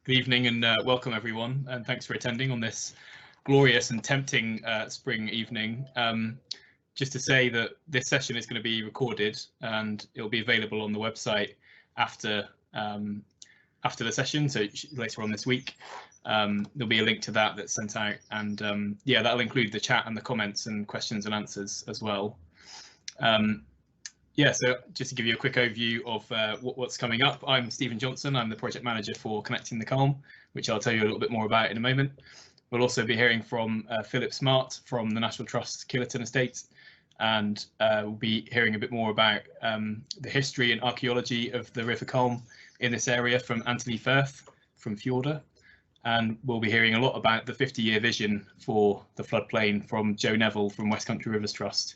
Good evening and welcome everyone, and thanks for attending on this glorious and tempting spring evening. Just to say that this session is going to be recorded and it'll be available on the website after the session, so later on this week. There'll be a link to that that's sent out, and yeah, that'll include the chat and the comments and questions and answers as well. Yeah, so just to give you a quick overview of what's coming up, I'm Stephen Johnson. I'm the project manager for Connecting the Culm, which I'll tell you a little bit more about in a moment. We'll also be hearing from Philip Smart from the National Trust Killerton Estate, and we'll be hearing a bit more about the history and archaeology of the River Culm in this area from Anthony Firth from Fjorda. And we'll be hearing a lot about the 50-year vision for the floodplain from Joe Neville from Westcountry Rivers Trust.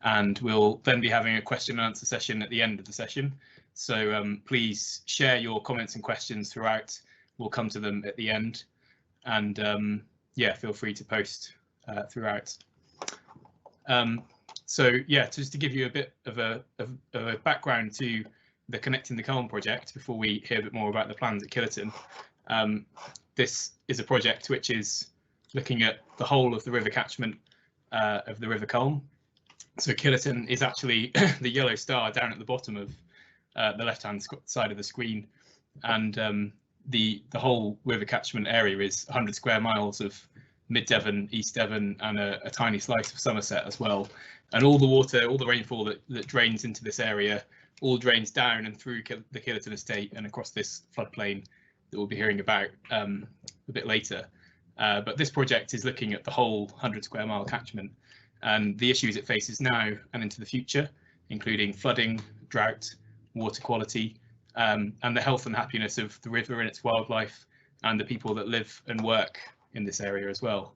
And we'll then be having a question and answer session at the end of the session. So please share your comments and questions throughout. We'll come to them at the end. And yeah, feel free to post throughout. So yeah, just to give you a bit of a background to the Connecting the Culm project before we hear a bit more about the plans at Killerton. This is a project which is looking at the whole of the river catchment of the River Culm. So Killerton is actually the yellow star down at the bottom of the left-hand side of the screen, and the whole river catchment area is 100 square miles of mid-Devon, East Devon, and a tiny slice of Somerset as well. And all the water, all the rainfall that drains into this area, all drains down and through the Killerton Estate and across this floodplain that we'll be hearing about a bit later. But this project is looking at the whole 100 square mile catchment and the issues it faces now and into the future, including flooding, drought, water quality, and the health and happiness of the river and its wildlife and the people that live and work in this area as well.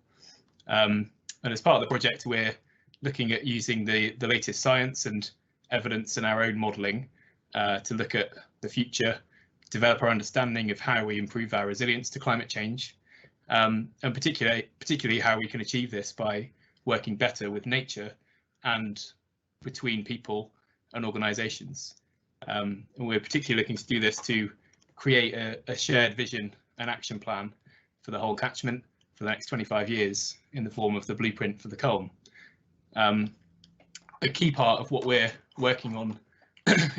And as part of the project, we're looking at using the latest science and evidence and our own modelling to look at the future, develop our understanding of how we improve our resilience to climate change, and particularly how we can achieve this by working better with nature and between people and organisations. And we're particularly looking to do this to create a shared vision and action plan for the whole catchment for the next 25 years in the form of the blueprint for the Culm. A key part of what we're working on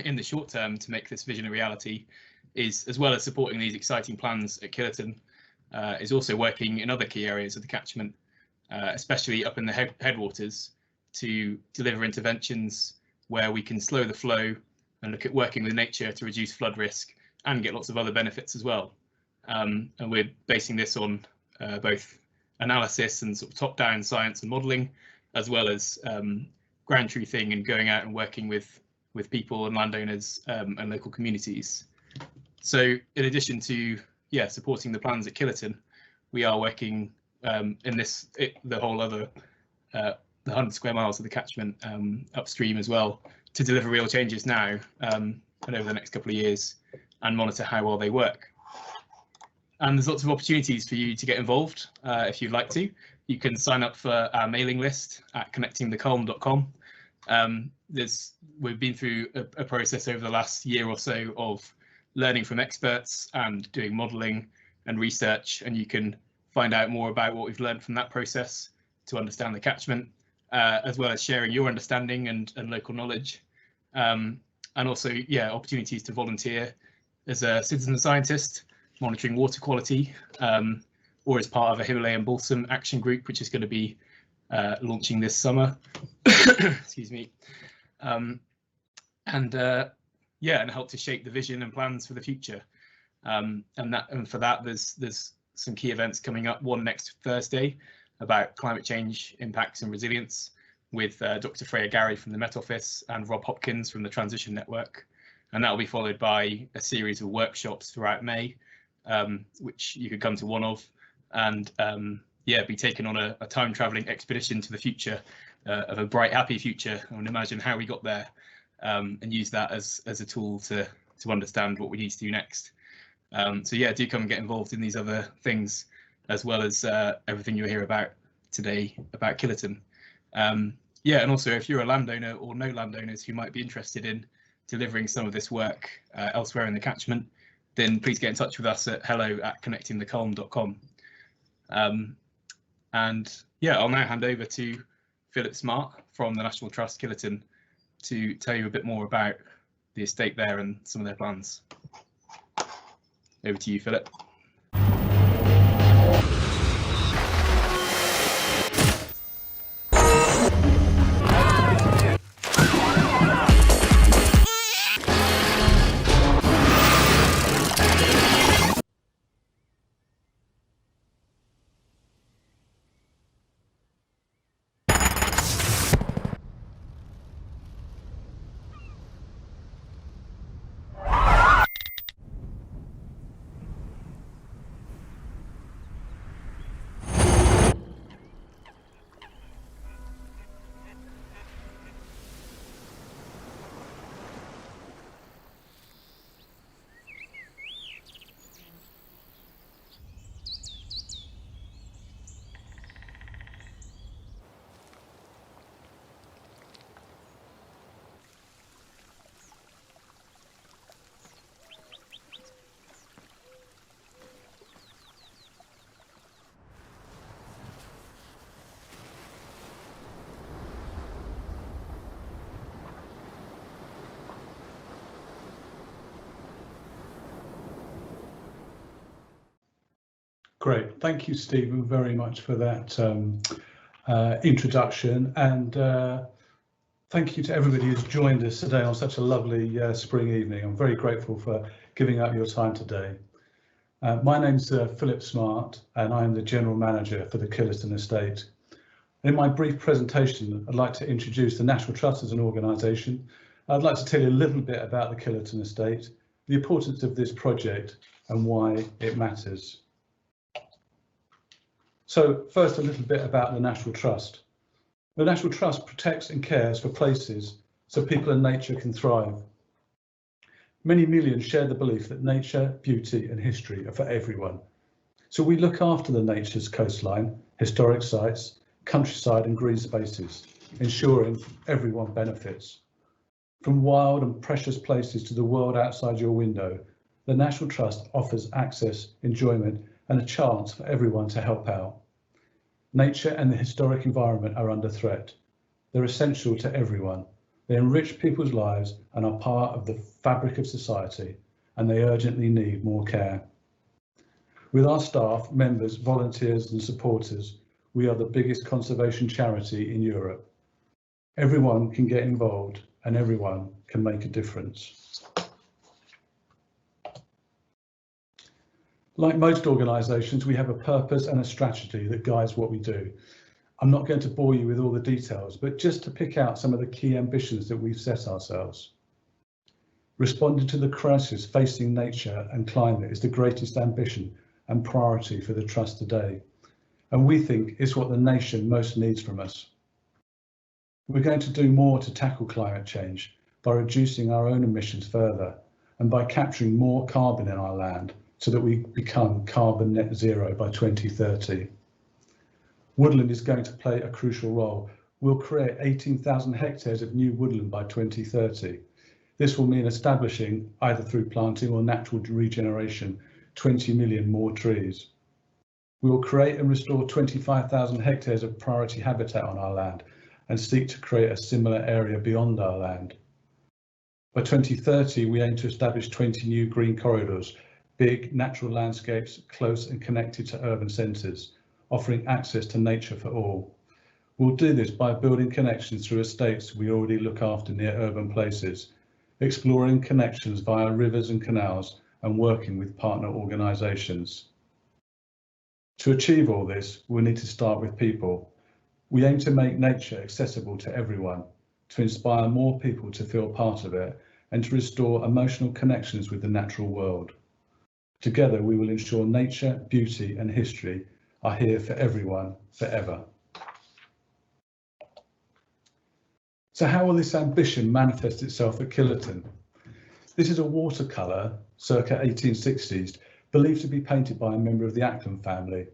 in the short term to make this vision a reality is, as well as supporting these exciting plans at Killerton, is also working in other key areas of the catchment, especially up in the headwaters, to deliver interventions where we can slow the flow and look at working with nature to reduce flood risk and get lots of other benefits as well. And we're basing this on both analysis and sort of top-down science and modelling, as well as ground truthing and going out and working with people and landowners and local communities. So in addition to supporting the plans at Killerton, we are working in the whole other the 100 square miles of the catchment upstream as well, to deliver real changes now and over the next couple of years and monitor how well they work. And there's lots of opportunities for you to get involved if you'd like to. You can sign up for our mailing list at connectingtheculm.com. We've been through a process over the last year or so of learning from experts and doing modelling and research, and you can find out more about what we've learned from that process to understand the catchment, as well as sharing your understanding and local knowledge, and also opportunities to volunteer as a citizen scientist monitoring water quality, or as part of a Himalayan balsam action group, which is going to be launching this summer. Excuse me. And help to shape the vision and plans for the future. And for that, there's some key events coming up. One next Thursday about climate change impacts and resilience with Dr. Freya Gary from the Met Office and Rob Hopkins from the Transition Network. And that will be followed by a series of workshops throughout May, which you could come to one of, and be taken on a time travelling expedition to the future of a bright, happy future, and imagine how we got there, and use that as a tool to understand what we need to do next. So yeah, do come and get involved in these other things, as well as everything you'll hear about today about Killerton. And also if you're a landowner or know landowners who might be interested in delivering some of this work elsewhere in the catchment, then please get in touch with us at hello@connectingtheculm.com. And yeah, I'll now hand over to Philip Smart from the National Trust Killerton to tell you a bit more about the estate there and some of their plans. Over to you, Philip. Great, thank you, Stephen, very much for that introduction, and thank you to everybody who's joined us today on such a lovely spring evening. I'm very grateful for giving up your time today. My name's Philip Smart, and I'm the General Manager for the Killerton Estate. In my brief presentation, I'd like to introduce the National Trust as an organisation. I'd like to tell you a little bit about the Killerton Estate, the importance of this project, and why it matters. So first, a little bit about the National Trust. The National Trust protects and cares for places so people and nature can thrive. Many millions share the belief that nature, beauty and history are for everyone. So we look after the nature's coastline, historic sites, countryside and green spaces, ensuring everyone benefits. From wild and precious places to the world outside your window, the National Trust offers access, enjoyment and a chance for everyone to help out. Nature and the historic environment are under threat. They're essential to everyone. They enrich people's lives and are part of the fabric of society, and they urgently need more care. With our staff, members, volunteers and supporters, we are the biggest conservation charity in Europe. Everyone can get involved and everyone can make a difference. Like most organisations, we have a purpose and a strategy that guides what we do. I'm not going to bore you with all the details, but just to pick out some of the key ambitions that we've set ourselves. Responding to the crisis facing nature and climate is the greatest ambition and priority for the Trust today, and we think it's what the nation most needs from us. We're going to do more to tackle climate change by reducing our own emissions further and by capturing more carbon in our land, so that we become carbon net zero by 2030. Woodland is going to play a crucial role. We'll create 18,000 hectares of new woodland by 2030. This will mean establishing, either through planting or natural regeneration, 20 million more trees. We will create and restore 25,000 hectares of priority habitat on our land and seek to create a similar area beyond our land. By 2030, we aim to establish 20 new green corridors, big natural landscapes close and connected to urban centres, offering access to nature for all. We'll do this by building connections through estates we already look after near urban places, exploring connections via rivers and canals, and working with partner organisations. To achieve all this, we'll need to start with people. We aim to make nature accessible to everyone, to inspire more people to feel part of it, and to restore emotional connections with the natural world. Together, we will ensure nature, beauty and history are here for everyone, forever. So how will this ambition manifest itself at Killerton? This is a watercolour, circa 1860s, believed to be painted by a member of the Culm family.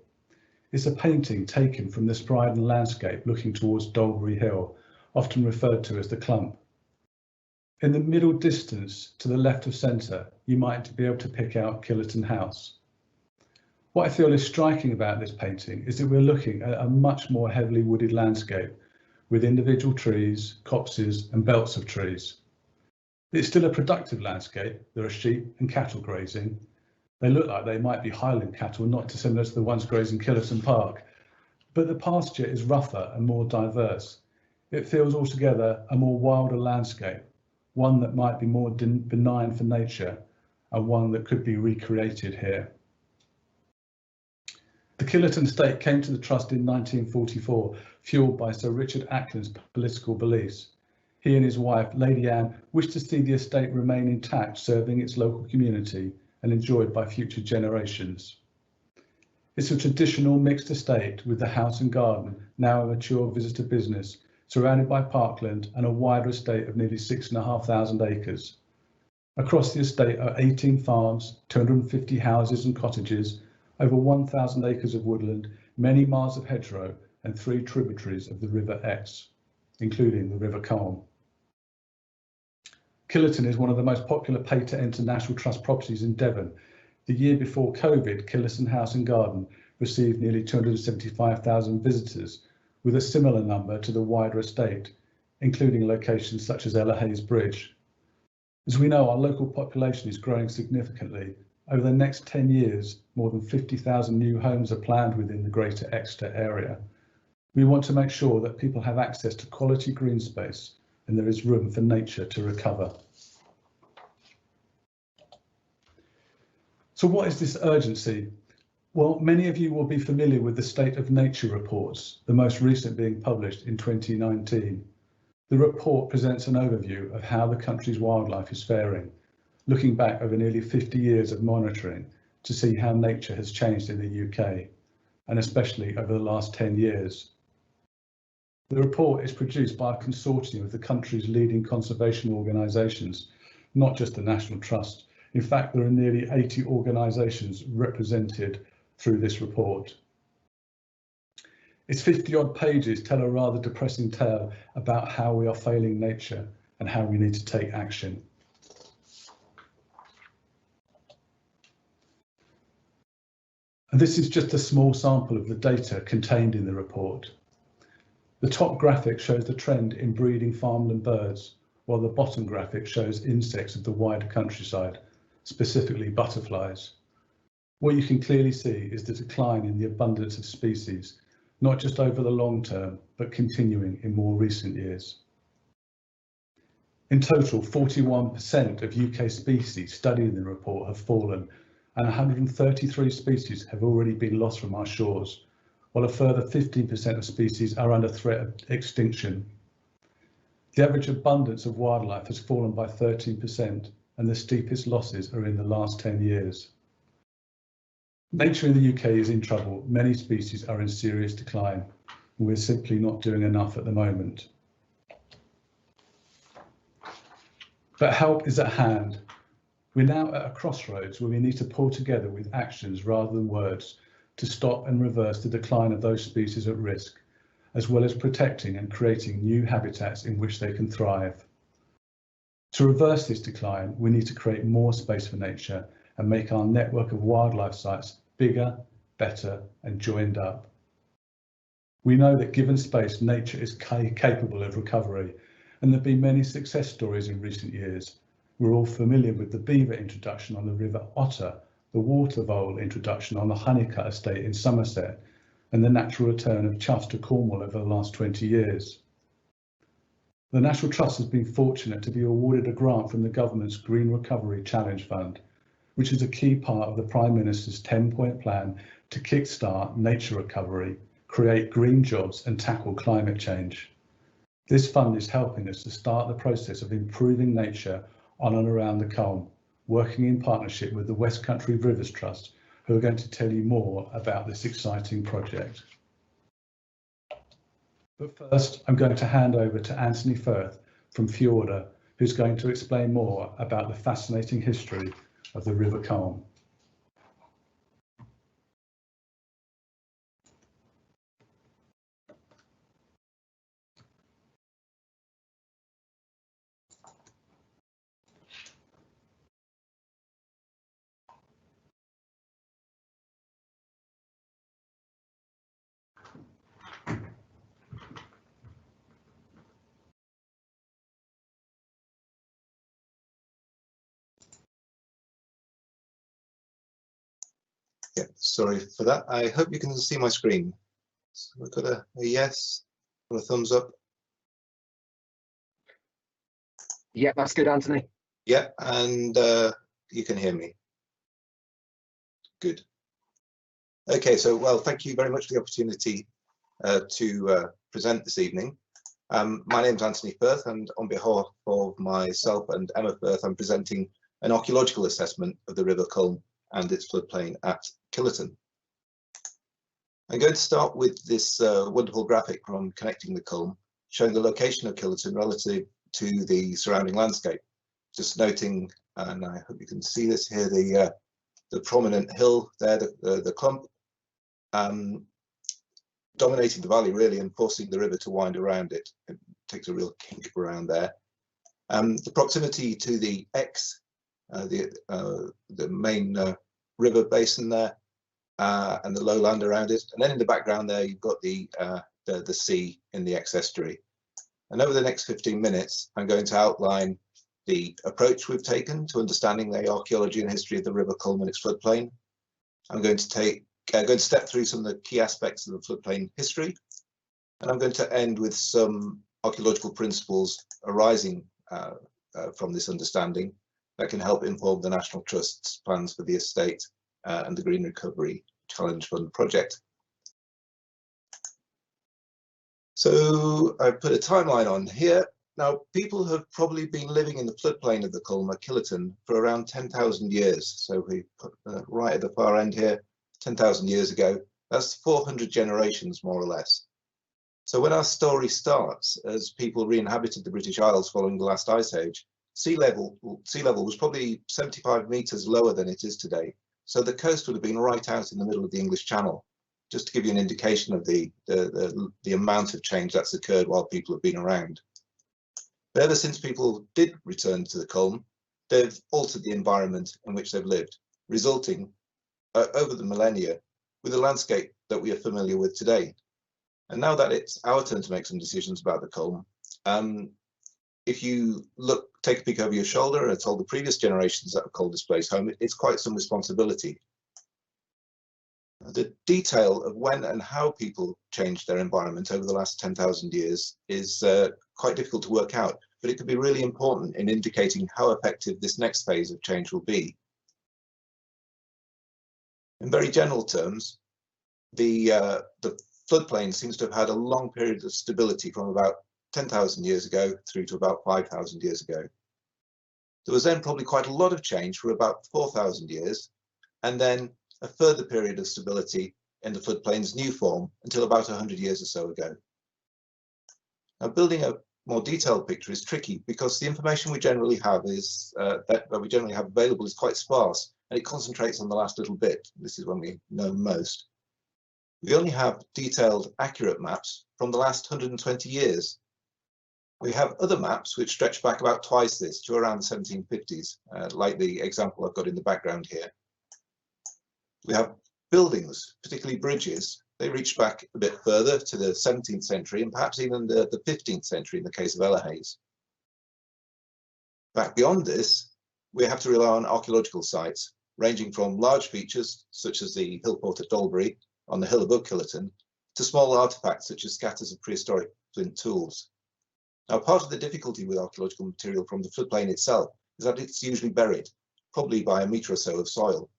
It's a painting taken from the Spriden landscape looking towards Dolbury Hill, often referred to as the Culm. In the middle distance to the left of centre, you might be able to pick out Killerton House. What I feel is striking about this painting is that we're looking at a much more heavily wooded landscape with individual trees, copses and belts of trees. It's still a productive landscape. There are sheep and cattle grazing. They look like they might be Highland cattle, not dissimilar to the ones grazing Killerton Park, but the pasture is rougher and more diverse. It feels altogether a more wilder landscape, one that might be more benign for nature and one that could be recreated here. The Killerton Estate came to the Trust in 1944, fuelled by Sir Richard Ackland's political beliefs. He and his wife, Lady Anne, wished to see the estate remain intact, serving its local community and enjoyed by future generations. It's a traditional mixed estate with the house and garden, now a mature visitor business, surrounded by parkland and a wider estate of nearly 6,500 acres. Across the estate are 18 farms, 250 houses and cottages, over 1,000 acres of woodland, many miles of hedgerow and 3 tributaries of the River Exe, including the River Culm. Killerton is one of the most popular pay-to-enter National Trust properties in Devon. The year before COVID, Killerton House and Garden received nearly 275,000 visitors, with a similar number to the wider estate, including locations such as Ellerhayes Bridge. As we know, our local population is growing significantly. Over the next 10 years, more than 50,000 new homes are planned within the Greater Exeter area. We want to make sure that people have access to quality green space and there is room for nature to recover. So what is this urgency? Well, many of you will be familiar with the State of Nature reports, the most recent being published in 2019. The report presents an overview of how the country's wildlife is faring, looking back over nearly 50 years of monitoring to see how nature has changed in the UK, and especially over the last 10 years. The report is produced by a consortium of the country's leading conservation organisations, not just the National Trust. In fact, there are nearly 80 organisations represented through this report. Its 50-odd pages tell a rather depressing tale about how we are failing nature and how we need to take action. And this is just a small sample of the data contained in the report. The top graphic shows the trend in breeding farmland birds, while the bottom graphic shows insects of the wider countryside, specifically butterflies. What you can clearly see is the decline in the abundance of species, not just over the long term, but continuing in more recent years. In total, 41% of UK species studied in the report have fallen, and 133 species have already been lost from our shores, while a further 15% of species are under threat of extinction. The average abundance of wildlife has fallen by 13%, and the steepest losses are in the last 10 years. Nature in the UK is in trouble. Many species are in serious decline, and we're simply not doing enough at the moment. But help is at hand. We're now at a crossroads where we need to pull together with actions rather than words to stop and reverse the decline of those species at risk, as well as protecting and creating new habitats in which they can thrive. To reverse this decline, we need to create more space for nature and make our network of wildlife sites bigger, better and joined up. We know that given space, nature is capable of recovery, and there have been many success stories in recent years. We're all familiar with the beaver introduction on the River Otter, the water vole introduction on the Honeycutt Estate in Somerset, and the natural return of choughs to Cornwall over the last 20 years. The National Trust has been fortunate to be awarded a grant from the government's Green Recovery Challenge Fund, which is a key part of the Prime Minister's 10-point plan to kickstart nature recovery, create green jobs and tackle climate change. This fund is helping us to start the process of improving nature on and around the Culm, working in partnership with the Westcountry Rivers Trust, who are going to tell you more about this exciting project. But first, I'm going to hand over to Anthony Firth from Fjorda, who's going to explain more about the fascinating history of the River Culm. Yeah, sorry for that. I hope you can see my screen. So we've got a yes or a thumbs up. Yeah, that's good, Anthony. Yeah, and you can hear me. Good. Okay, so well, thank you very much for the opportunity to present this evening. My name is Anthony Firth, and on behalf of myself and Emma Firth, I'm presenting an archaeological assessment of the River Culm and its floodplain at Killerton. I'm going to start with this wonderful graphic from Connecting the Culm, showing the location of Killerton relative to the surrounding landscape. Just noting, and I hope you can see this here, the prominent hill there, the clump, dominating the valley really and forcing the river to wind around it. It takes a real kink around there. The proximity to the Exe, the main river basin there, and the lowland around it, and then in the background there you've got the sea in the Exe estuary. And over the next 15 minutes I'm going to outline the approach we've taken to understanding the archaeology and history of the River Culm and its floodplain. I'm going to step through some of the key aspects of the floodplain history, and I'm going to end with some archaeological principles arising from this understanding that can help inform the National Trust's plans for the estate and the Green Recovery Challenge Fund project. So I put a timeline on here. Now, people have probably been living in the floodplain of the Culm at Killerton for around 10,000 years. So we put right at the far end here, 10,000 years ago. That's 400 generations, more or less. So when our story starts, as people re-inhabited the British Isles following the last ice age, sea level was probably 75 meters lower than it is today. So the coast would have been right out in the middle of the English Channel, just to give you an indication of the amount of change that's occurred while people have been around. But ever since people did return to the Culm, they've altered the environment in which they've lived, resulting over the millennia with a landscape that we are familiar with today. And now that it's our turn to make some decisions about the Culm, if you take a peek over your shoulder and told the previous generations that have called this place home, it's quite some responsibility. The detail of when and how people changed their environment over the last 10,000 years is quite difficult to work out, but it could be really important in indicating how effective this next phase of change will be. In very general terms, the floodplain seems to have had a long period of stability from about 10,000 years ago through to about 5,000 years ago. There was then probably quite a lot of change for about 4,000 years, and then a further period of stability in the floodplain's new form until about 100 years or so ago. Now, building a more detailed picture is tricky because the information we generally have available is quite sparse, and it concentrates on the last little bit. This is when we know most. We only have detailed, accurate maps from the last 120 years. We have other maps which stretch back about twice this, to around the 1750s, like the example I've got in the background here. We have buildings, particularly bridges. They reach back a bit further to the 17th century and perhaps even the 15th century in the case of Ellerhayes. Back beyond this, we have to rely on archaeological sites, ranging from large features, such as the hill fort at Dalbury on the hill above Killerton, to small artefacts such as scatters of prehistoric flint tools. Now, part of the difficulty with archaeological material from the floodplain itself is that it's usually buried, probably by a metre or so of soil.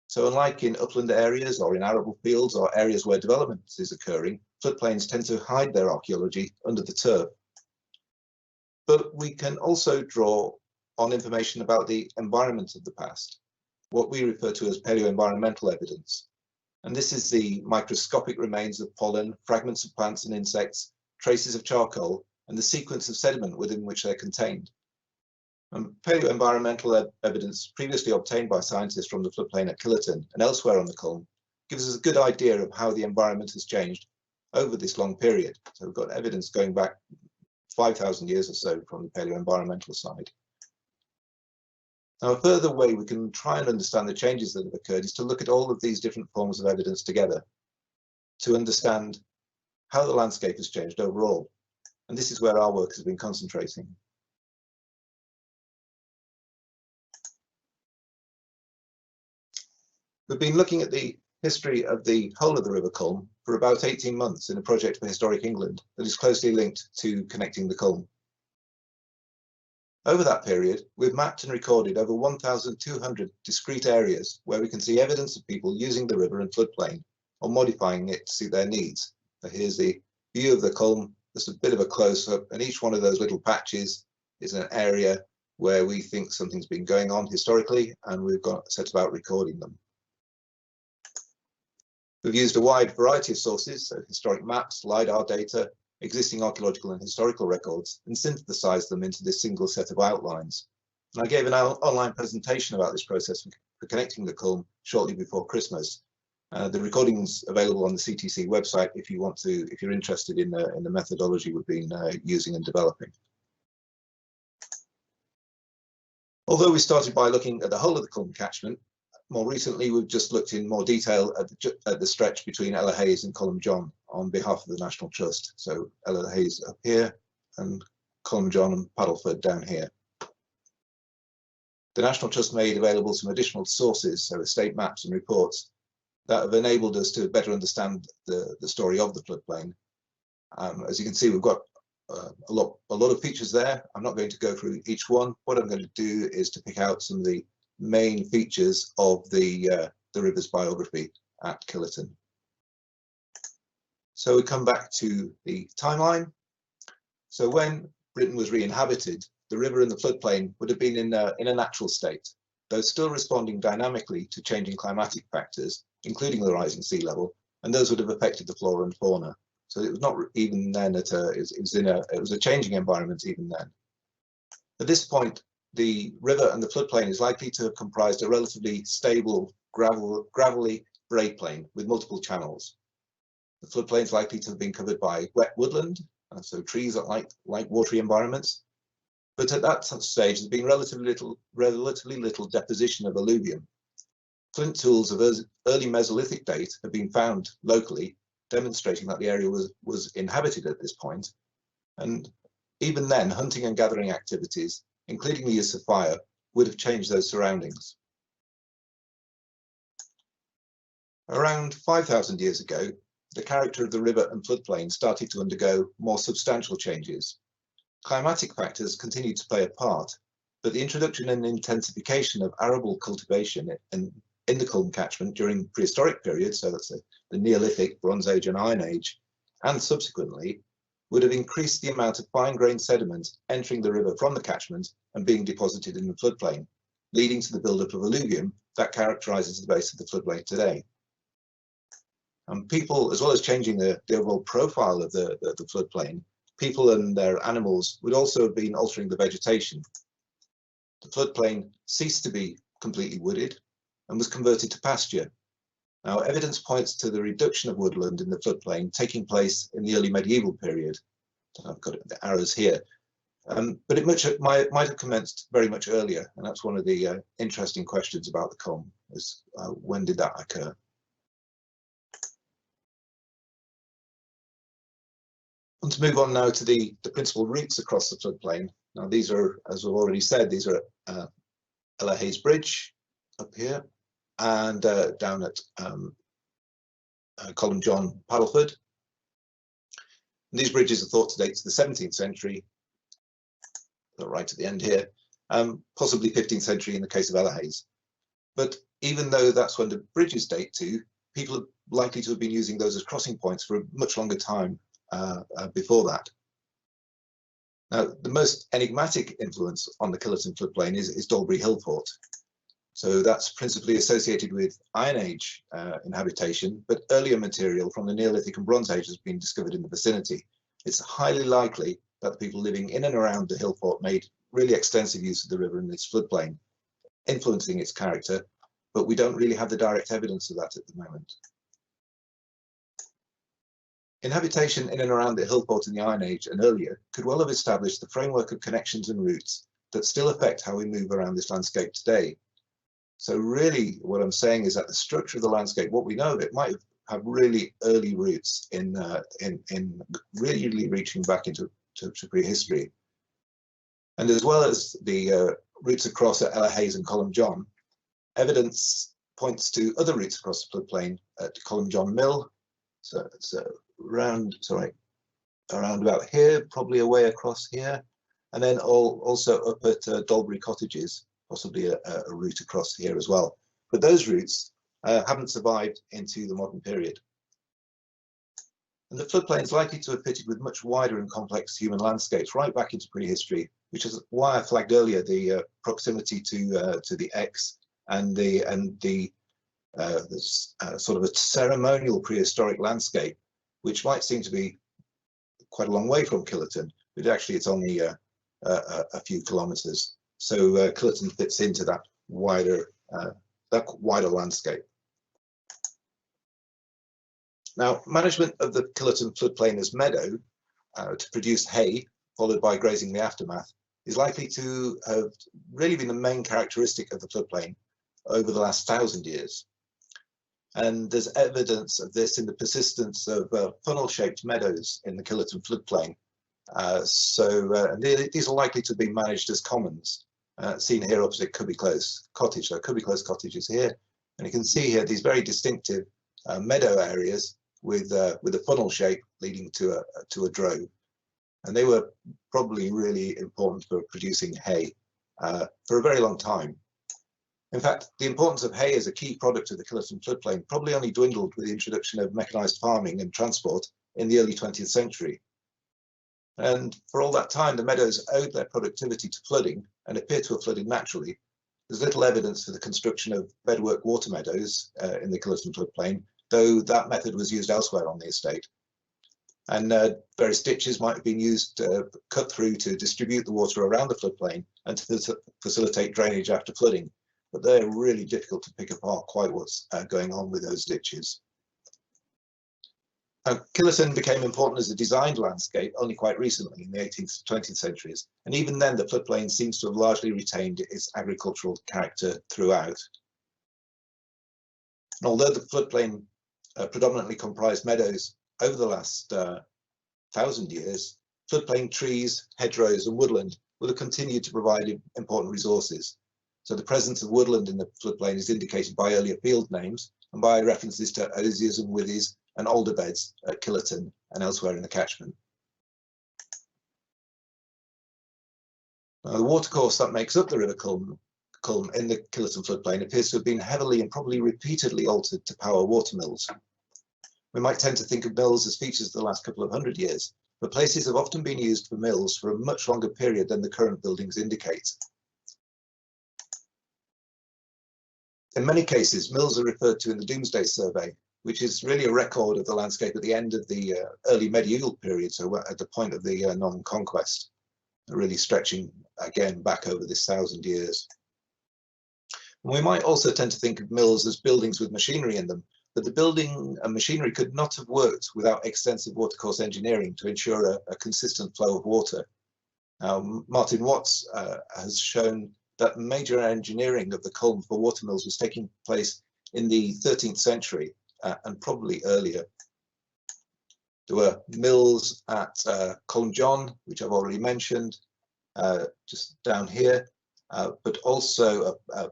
So unlike in upland areas or in arable fields or areas where development is occurring, floodplains tend to hide their archaeology under the turf. But we can also draw on information about the environment of the past, what we refer to as paleo-environmental evidence. And this is the microscopic remains of pollen, fragments of plants and insects, traces of charcoal, and the sequence of sediment within which they're contained. And paleo-environmental evidence previously obtained by scientists from the floodplain at Killerton and elsewhere on the Culm gives us a good idea of how the environment has changed over this long period. So we've got evidence going back 5,000 years or so from the paleo-environmental side. Now, a further way we can try and understand the changes that have occurred is to look at all of these different forms of evidence together to understand how the landscape has changed overall. And this is where our work has been concentrating. We've been looking at the history of the whole of the River Culm for about 18 months in a project for Historic England that is closely linked to connecting the Culm. Over that period, we've mapped and recorded over 1,200 discrete areas where we can see evidence of people using the river and floodplain or modifying it to suit their needs. So here's the view of the Culm. There's a bit of a close-up, and each one of those little patches is an area where we think something's been going on historically, and we've got set about recording them. We've used a wide variety of sources, so historic maps, LiDAR data, existing archaeological and historical records, and synthesized them into this single set of outlines. And I gave an online presentation about this process for connecting the Culm shortly before Christmas. The recording's available on the CTC website if you want to, if you're interested in the methodology we've been using and developing. Although we started by looking at the whole of the Culm catchment, more recently we've just looked in more detail at the stretch between Ellerhayes and Columbjohn on behalf of the National Trust. So Ellerhayes up here and Columbjohn and Paddleford down here. The National Trust made available some additional sources, so estate maps and reports, that have enabled us to better understand the story of the floodplain. As you can see, we've got a lot of features there. I'm not going to go through each one. What I'm going to do is to pick out some of the main features of the river's biography at Killerton. So we come back to the timeline. So when Britain was re-inhabited, the river and the floodplain would have been in a natural state, though still responding dynamically to changing climatic factors, including the rising sea level, and those would have affected the flora and fauna. So it was not even then it was a changing environment even then. At this point, the river and the floodplain is likely to have comprised a relatively stable, gravelly break plain with multiple channels. The floodplain is likely to have been covered by wet woodland, so trees that like watery environments. But at that stage, there's been relatively little deposition of alluvium. Flint tools of early Mesolithic date have been found locally, demonstrating that the area was inhabited at this point. And even then, hunting and gathering activities, including the use of fire, would have changed those surroundings. Around 5,000 years ago, the character of the river and floodplain started to undergo more substantial changes. Climatic factors continued to play a part, but the introduction and intensification of arable cultivation in the Culm catchment during prehistoric periods, so that's the Neolithic, Bronze Age and Iron Age, and subsequently, would have increased the amount of fine-grained sediment entering the river from the catchment and being deposited in the floodplain, leading to the buildup of alluvium that characterizes the base of the floodplain today. And people, as well as changing the overall profile of the floodplain, people and their animals would also have been altering the vegetation. The floodplain ceased to be completely wooded and was converted to pasture. Now, evidence points to the reduction of woodland in the floodplain taking place in the early medieval period. I've got the arrows here. But it might have commenced very much earlier, and that's one of the interesting questions about the Culm, is when did that occur? I want to move on now to the principal routes across the floodplain. Now these are, as we've already said, these are Ellerhayes Bridge up here, and down at Columbjohn, Paddleford. And these bridges are thought to date to the 17th century, right at the end here, possibly 15th century in the case of Ellerhayes. But even though that's when the bridges date to, people are likely to have been using those as crossing points for a much longer time before that. Now, the most enigmatic influence on the Killerton floodplain is Dalbury Hill Fort. So that's principally associated with Iron Age inhabitation, but earlier material from the Neolithic and Bronze Age has been discovered in the vicinity. It's highly likely that the people living in and around the hill fort made really extensive use of the river and its floodplain, influencing its character, but we don't really have the direct evidence of that at the moment. Inhabitation in and around the hill fort in the Iron Age and earlier could well have established the framework of connections and routes that still affect how we move around this landscape today. So really what I'm saying is that the structure of the landscape, what we know of it, might have really early roots in really reaching back into prehistory. And as well as the routes across at Ellerhayes and Columbjohn, evidence points to other routes across the floodplain at Columbjohn Mill. So it's around about here, probably a way across here, and then also up at Dolbury Cottages, possibly a route across here as well. But those routes haven't survived into the modern period. And the floodplain is likely to have fitted with much wider and complex human landscapes right back into prehistory, which is why I flagged earlier the proximity to the X and the sort of a ceremonial prehistoric landscape, which might seem to be quite a long way from Killerton, but actually it's only a few kilometres. So Killerton fits into that wider landscape. Now, management of the Killerton floodplain as meadow to produce hay, followed by grazing the aftermath, is likely to have really been the main characteristic of the floodplain over the last 1,000 years. And there's evidence of this in the persistence of funnel-shaped meadows in the Killerton floodplain. These are likely to be managed as commons, seen here opposite Cubby Close Cottage. So Cubby Close Cottage is here, and you can see here these very distinctive meadow areas with a funnel shape leading to a drove, and they were probably really important for producing hay for a very long time. In fact, the importance of hay as a key product of the Killerton floodplain probably only dwindled with the introduction of mechanised farming and transport in the early 20th century. And for all that time, the meadows owed their productivity to flooding and appear to have flooded naturally. There's little evidence for the construction of bedwork water meadows in the Killerton floodplain, though that method was used elsewhere on the estate. And various ditches might have been used cut through to distribute the water around the floodplain and to facilitate drainage after flooding. But they're really difficult to pick apart quite what's going on with those ditches. Killerton became important as a designed landscape only quite recently in the 18th to 20th centuries, and even then the floodplain seems to have largely retained its agricultural character throughout. And although the floodplain predominantly comprised meadows over the last 1,000 years, floodplain trees, hedgerows and woodland will have continued to provide important resources. So the presence of woodland in the floodplain is indicated by earlier field names and by references to osiers and withies and alder beds at Killerton and elsewhere in the catchment. Now, the watercourse that makes up the River Culm in the Killerton floodplain appears to have been heavily and probably repeatedly altered to power water mills. We might tend to think of mills as features of the last couple of 100 years, but places have often been used for mills for a much longer period than the current buildings indicate. In many cases, mills are referred to in the Domesday Survey, which is really a record of the landscape at the end of the early medieval period, so at the point of the Norman Conquest, really stretching again back over this 1,000 years. And we might also tend to think of mills as buildings with machinery in them, but the building and machinery could not have worked without extensive watercourse engineering to ensure a consistent flow of water. Martin Watts has shown that major engineering of the Culm for watermills was taking place in the 13th century and probably earlier. There were mills at Columbjohn, which I've already mentioned, just down here, but also a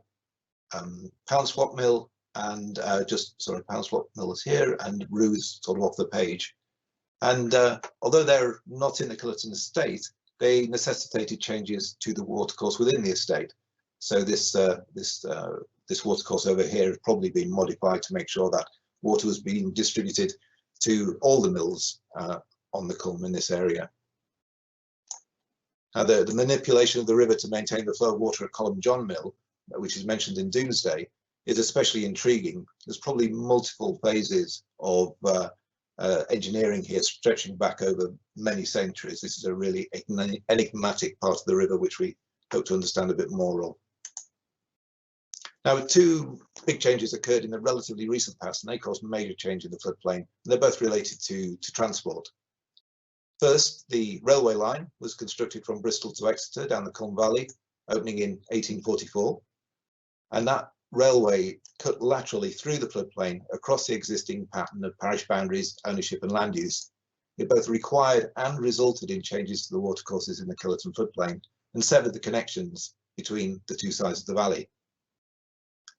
Poundswap mill and Poundswap mill is here and Ruse sort of off the page. And although they're not in the Killerton Estate, they necessitated changes to the watercourse within the estate. So this watercourse over here has probably been modified to make sure that water was being distributed to all the mills on the Culm in this area. Now, the manipulation of the river to maintain the flow of water at Columbjohn Mill, which is mentioned in Domesday, is especially intriguing. There's probably multiple phases of engineering here stretching back over many centuries. This is a really enigmatic part of the river which we hope to understand a bit more of. Now, two big changes occurred in the relatively recent past, and they caused major change in the floodplain, and they're both related to transport. First, the railway line was constructed from Bristol to Exeter down the Culm Valley, opening in 1844, and that railway cut laterally through the floodplain across the existing pattern of parish boundaries, ownership and land use. It both required and resulted in changes to the watercourses in the Killerton floodplain and severed the connections between the two sides of the valley.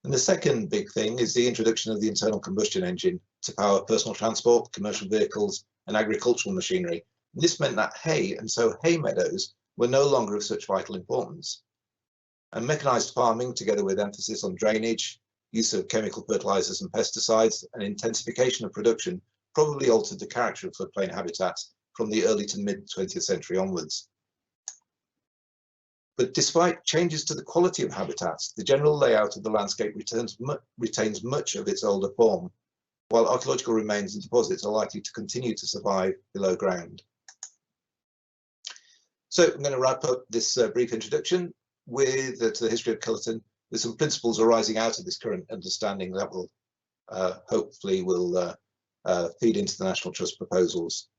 And the second big thing is the introduction of the internal combustion engine to power personal transport, commercial vehicles, and agricultural machinery. And this meant that hay, and so hay meadows, were no longer of such vital importance. And mechanized farming, together with emphasis on drainage, use of chemical fertilizers and pesticides, and intensification of production, probably altered the character of floodplain habitats from the early to mid 20th century onwards. But despite changes to the quality of habitats, the general layout of the landscape retains much of its older form, while archaeological remains and deposits are likely to continue to survive below ground. So I'm going to wrap up this brief introduction with to the history of Killerton, with some principles arising out of this current understanding that will hopefully feed into the National Trust proposals.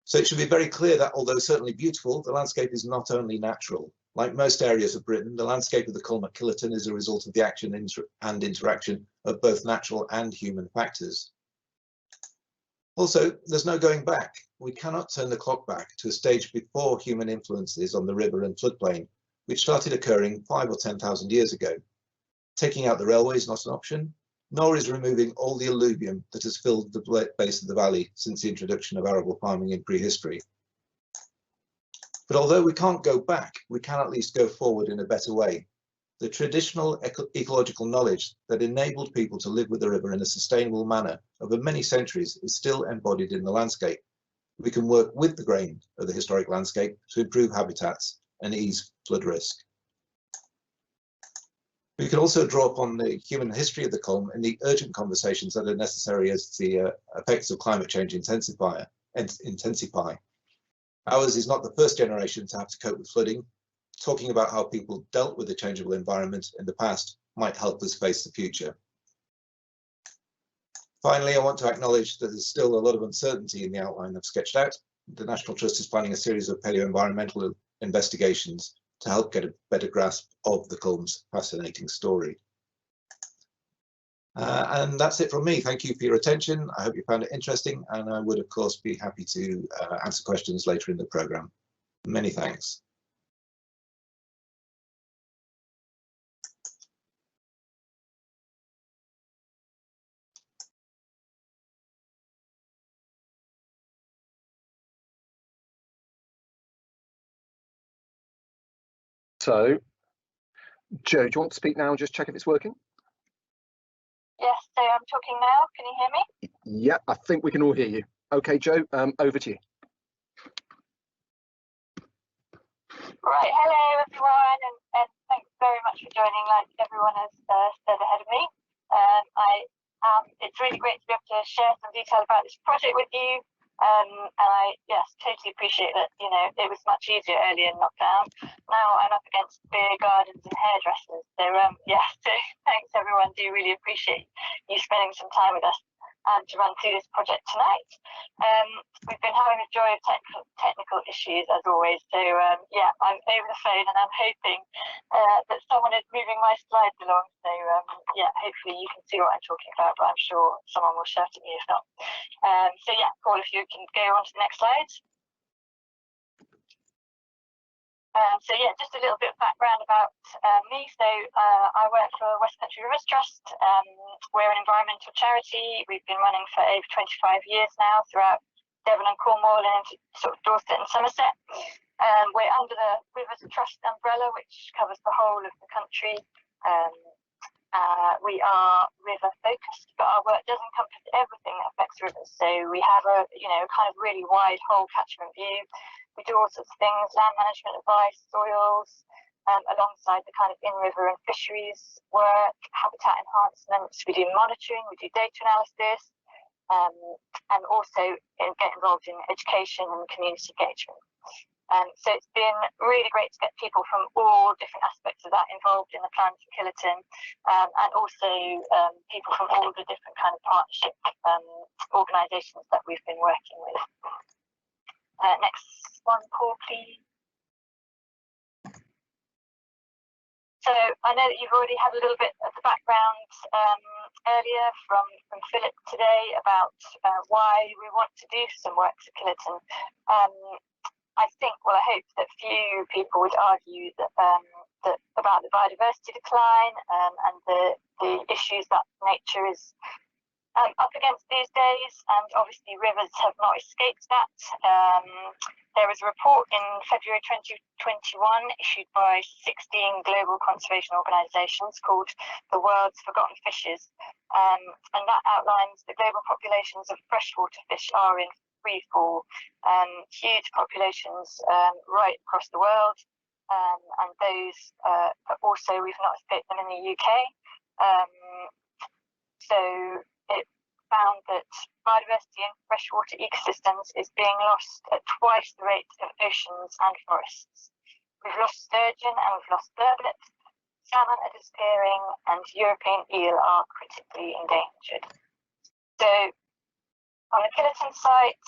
So it should be very clear that, although certainly beautiful, the landscape is not only natural. Like most areas of Britain, the landscape of the Culm at Killerton is a result of the action and interaction of both natural and human factors. Also, there's no going back. We cannot turn the clock back to a stage before human influences on the river and floodplain, which started occurring 5,000 or 10,000 years ago. Taking out the railway is not an option, nor is removing all the alluvium that has filled the base of the valley since the introduction of arable farming in prehistory. But although we can't go back, we can at least go forward in a better way. The traditional ecological knowledge that enabled people to live with the river in a sustainable manner over many centuries is still embodied in the landscape. We can work with the grain of the historic landscape to improve habitats and ease flood risk. We can also draw upon the human history of the Culm and the urgent conversations that are necessary as the effects of climate change intensify. Ours is not the first generation to have to cope with flooding. Talking about how people dealt with the changeable environment in the past might help us face the future. Finally, I want to acknowledge that there's still a lot of uncertainty in the outline I've sketched out. The National Trust is planning a series of paleo-environmental investigations to help get a better grasp of the Culm's fascinating story. And that's it from me. Thank you for your attention. I hope you found it interesting, and I would, of course, be happy to answer questions later in the programme. Many thanks. So, Joe, do you want to speak now and just check if it's working? Yes, so I'm talking now. Can you hear me? Yeah, I think we can all hear you. Okay, Joe, over to you. Right, hello everyone, and thanks very much for joining, like everyone has said ahead of me. It's really great to be able to share some detail about this project with you. And I, yes, totally appreciate that, you know, it was much easier earlier in lockdown. Now I'm up against beer gardens and hairdressers. So, yeah, so thanks everyone. Do really appreciate you spending some time with us to run through this project tonight. We've been having the joy of technical issues as always. So, yeah, I'm over the phone and I'm hoping that someone is moving my slides along. So, yeah, hopefully you can see what I'm talking about, but I'm sure someone will shout at me if not. So yeah, Paul, if you can go on to the next slide. So yeah, just a little bit of background about me. So I work for Westcountry Rivers Trust. We're an environmental charity. We've been running for over 25 years now throughout Devon and Cornwall and into sort of Dorset and Somerset. We're under the Rivers Trust umbrella, which covers the whole of the country. We are river focused, but our work does encompass everything that affects rivers. So we have a, you know, kind of really wide whole catchment view. We do all sorts of things, land management advice, soils, alongside the kind of in-river and fisheries work, habitat enhancements. We do monitoring, we do data analysis, and also get involved in education and community engagement. So it's been really great to get people from all different aspects of that involved in the plans for Killerton, and also people from all the different kind of partnership organisations that we've been working with. Next one, Paul, please. So I know that you've already had a little bit of the background earlier from Philip today about why we want to do some work for Killerton. I think, well, I hope that few people would argue that about the biodiversity decline and the issues that nature is up against these days, and obviously rivers have not escaped that. There was a report in February 2021 issued by 16 global conservation organisations called The World's Forgotten Fishes, and that outlines the global populations of freshwater fish are in free fall, huge populations right across the world, and those also we've not escaped them in the UK. So it found that biodiversity in freshwater ecosystems is being lost at twice the rate of oceans and forests. We've lost sturgeon and we've lost burbot, salmon are disappearing, and European eel are critically endangered. So on the Killerton site,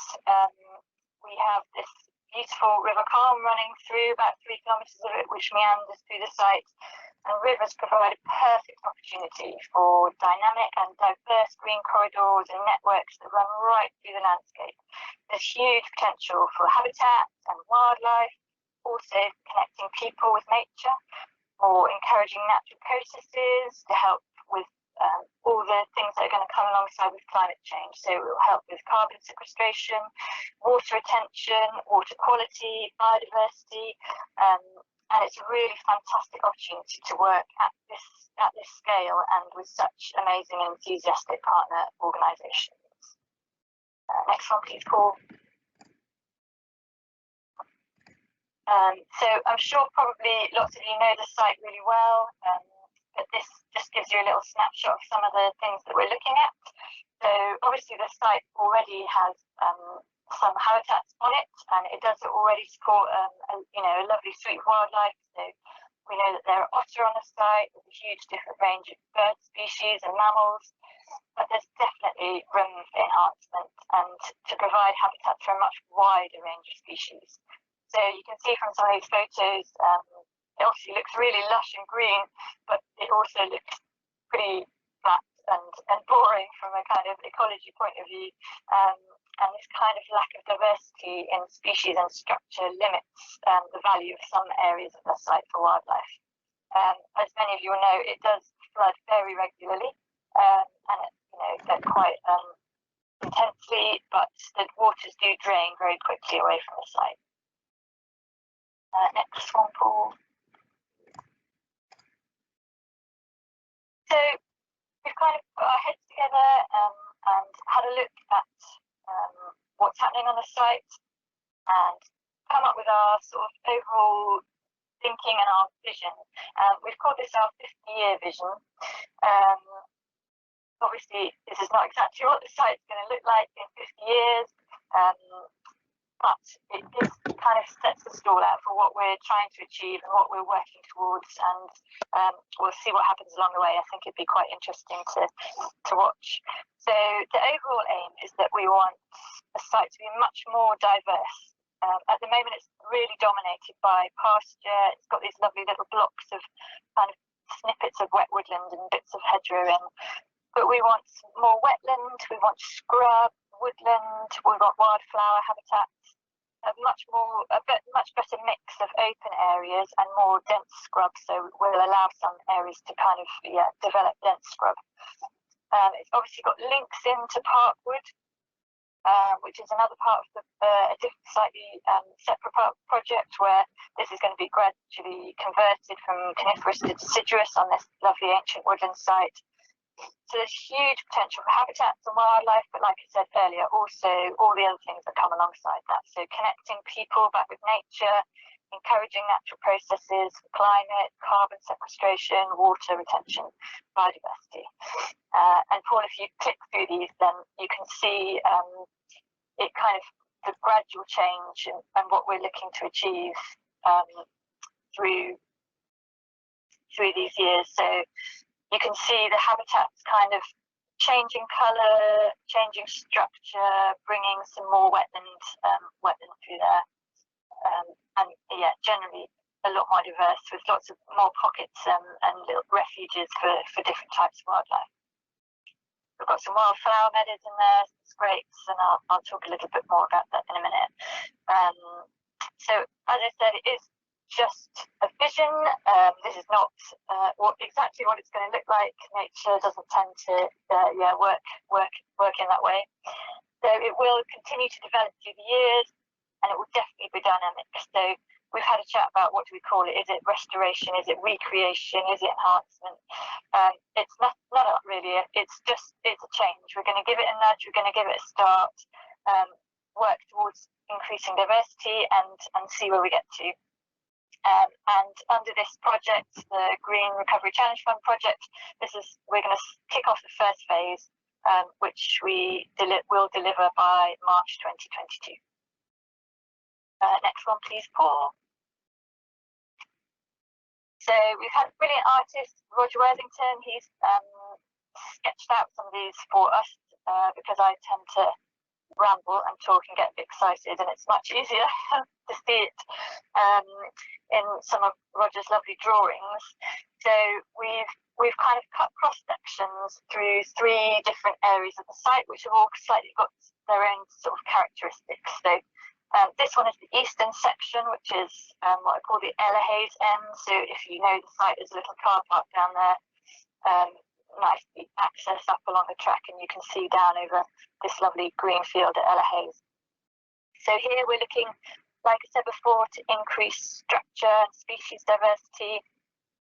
we have this beautiful River Culm running through, about 3 kilometres of it, which meanders through the site. And rivers provide a perfect opportunity for dynamic and diverse green corridors and networks that run right through the landscape. There's huge potential for habitat and wildlife, also connecting people with nature, or encouraging natural processes to help with all the things that are going to come alongside with climate change. So it will help with carbon sequestration, water retention, water quality, biodiversity, and it's a really fantastic opportunity to work at this scale and with such amazing and enthusiastic partner organisations. Next one, please, Paul. So I'm sure probably lots of you know the site really well, but this just gives you a little snapshot of some of the things that we're looking at. So obviously the site already has some habitats on it, and it does already support a lovely suite of wildlife. So we know that there are otter on the site with a huge different range of bird species and mammals, but there's definitely room for enhancement and to provide habitat for a much wider range of species. So you can see from some of these photos, it obviously looks really lush and green, but it also looks pretty flat and boring from a kind of ecology point of view. And this kind of lack of diversity in species and structure limits the value of some areas of the site for wildlife. As many of you will know, it does flood very regularly, and quite intensely, but the waters do drain very quickly away from the site. Next one, Paul. So we've kind of put our heads together and had a look at what's happening on the site and come up with our sort of overall thinking and our vision. We've called this our 50-year vision. Obviously, this is not exactly what the site's going to look like in 50 years, but it just kind of sets the stall out for what we're trying to achieve and what we're working towards, and we'll see what happens along the way. I think it'd be quite interesting to watch. So the overall aim is that we want a site to be much more diverse. At the moment, it's really dominated by pasture. It's got these lovely little blocks of kind of snippets of wet woodland and bits of hedgerow in. But we want more wetland, we want scrub, woodland, we want wildflower habitats, a much better mix of open areas and more dense scrub. So we'll allow some areas to kind of develop dense scrub. It's obviously got links into Parkwood, which is another part of a slightly separate project where this is going to be gradually converted from coniferous to deciduous on this lovely ancient woodland site. So there's huge potential for habitats and wildlife, but like I said earlier, also all the other things that come alongside that. So connecting people back with nature, encouraging natural processes, climate, carbon sequestration, water retention, biodiversity. And Paul, if you click through these, then you can see it kind of the gradual change and what we're looking to achieve through these years. So you can see the habitats kind of changing colour, changing structure, bringing some more wetland through there, and generally a lot more diverse with lots of more pockets and little refuges for different types of wildlife. We've got some wildflower meadows in there, it's great, and I'll talk a little bit more about that in a minute. So as I said, it is just a vision. This is not exactly what it's going to look like. Nature doesn't tend to work in that way. So it will continue to develop through the years, and it will definitely be dynamic. So we've had a chat about what do we call it? Is it restoration? Is it recreation? Is it enhancement? It's not really. It's a change. We're going to give it a nudge. We're going to give it a start. Work towards increasing diversity and see where we get to. And under this project, the Green Recovery Challenge Fund project, we're going to kick off the first phase, which we will deliver by March 2022. Next one, please, Paul. So we've had a brilliant artist, Roger Worthington. He's sketched out some of these for us because I tend to ramble and talk and get a bit excited, and it's much easier to see it in some of Roger's lovely drawings. So we've kind of cut cross sections through 3 different areas of the site, which have all slightly got their own sort of characteristics. So this one is the eastern section, which is what I call the Ellerhayes end. So if you know the site, there's a little car park down there, nicely access up along the track, and you can see down over this lovely green field at Ellerhayes. So here we're looking, like I said before, to increase structure and species diversity.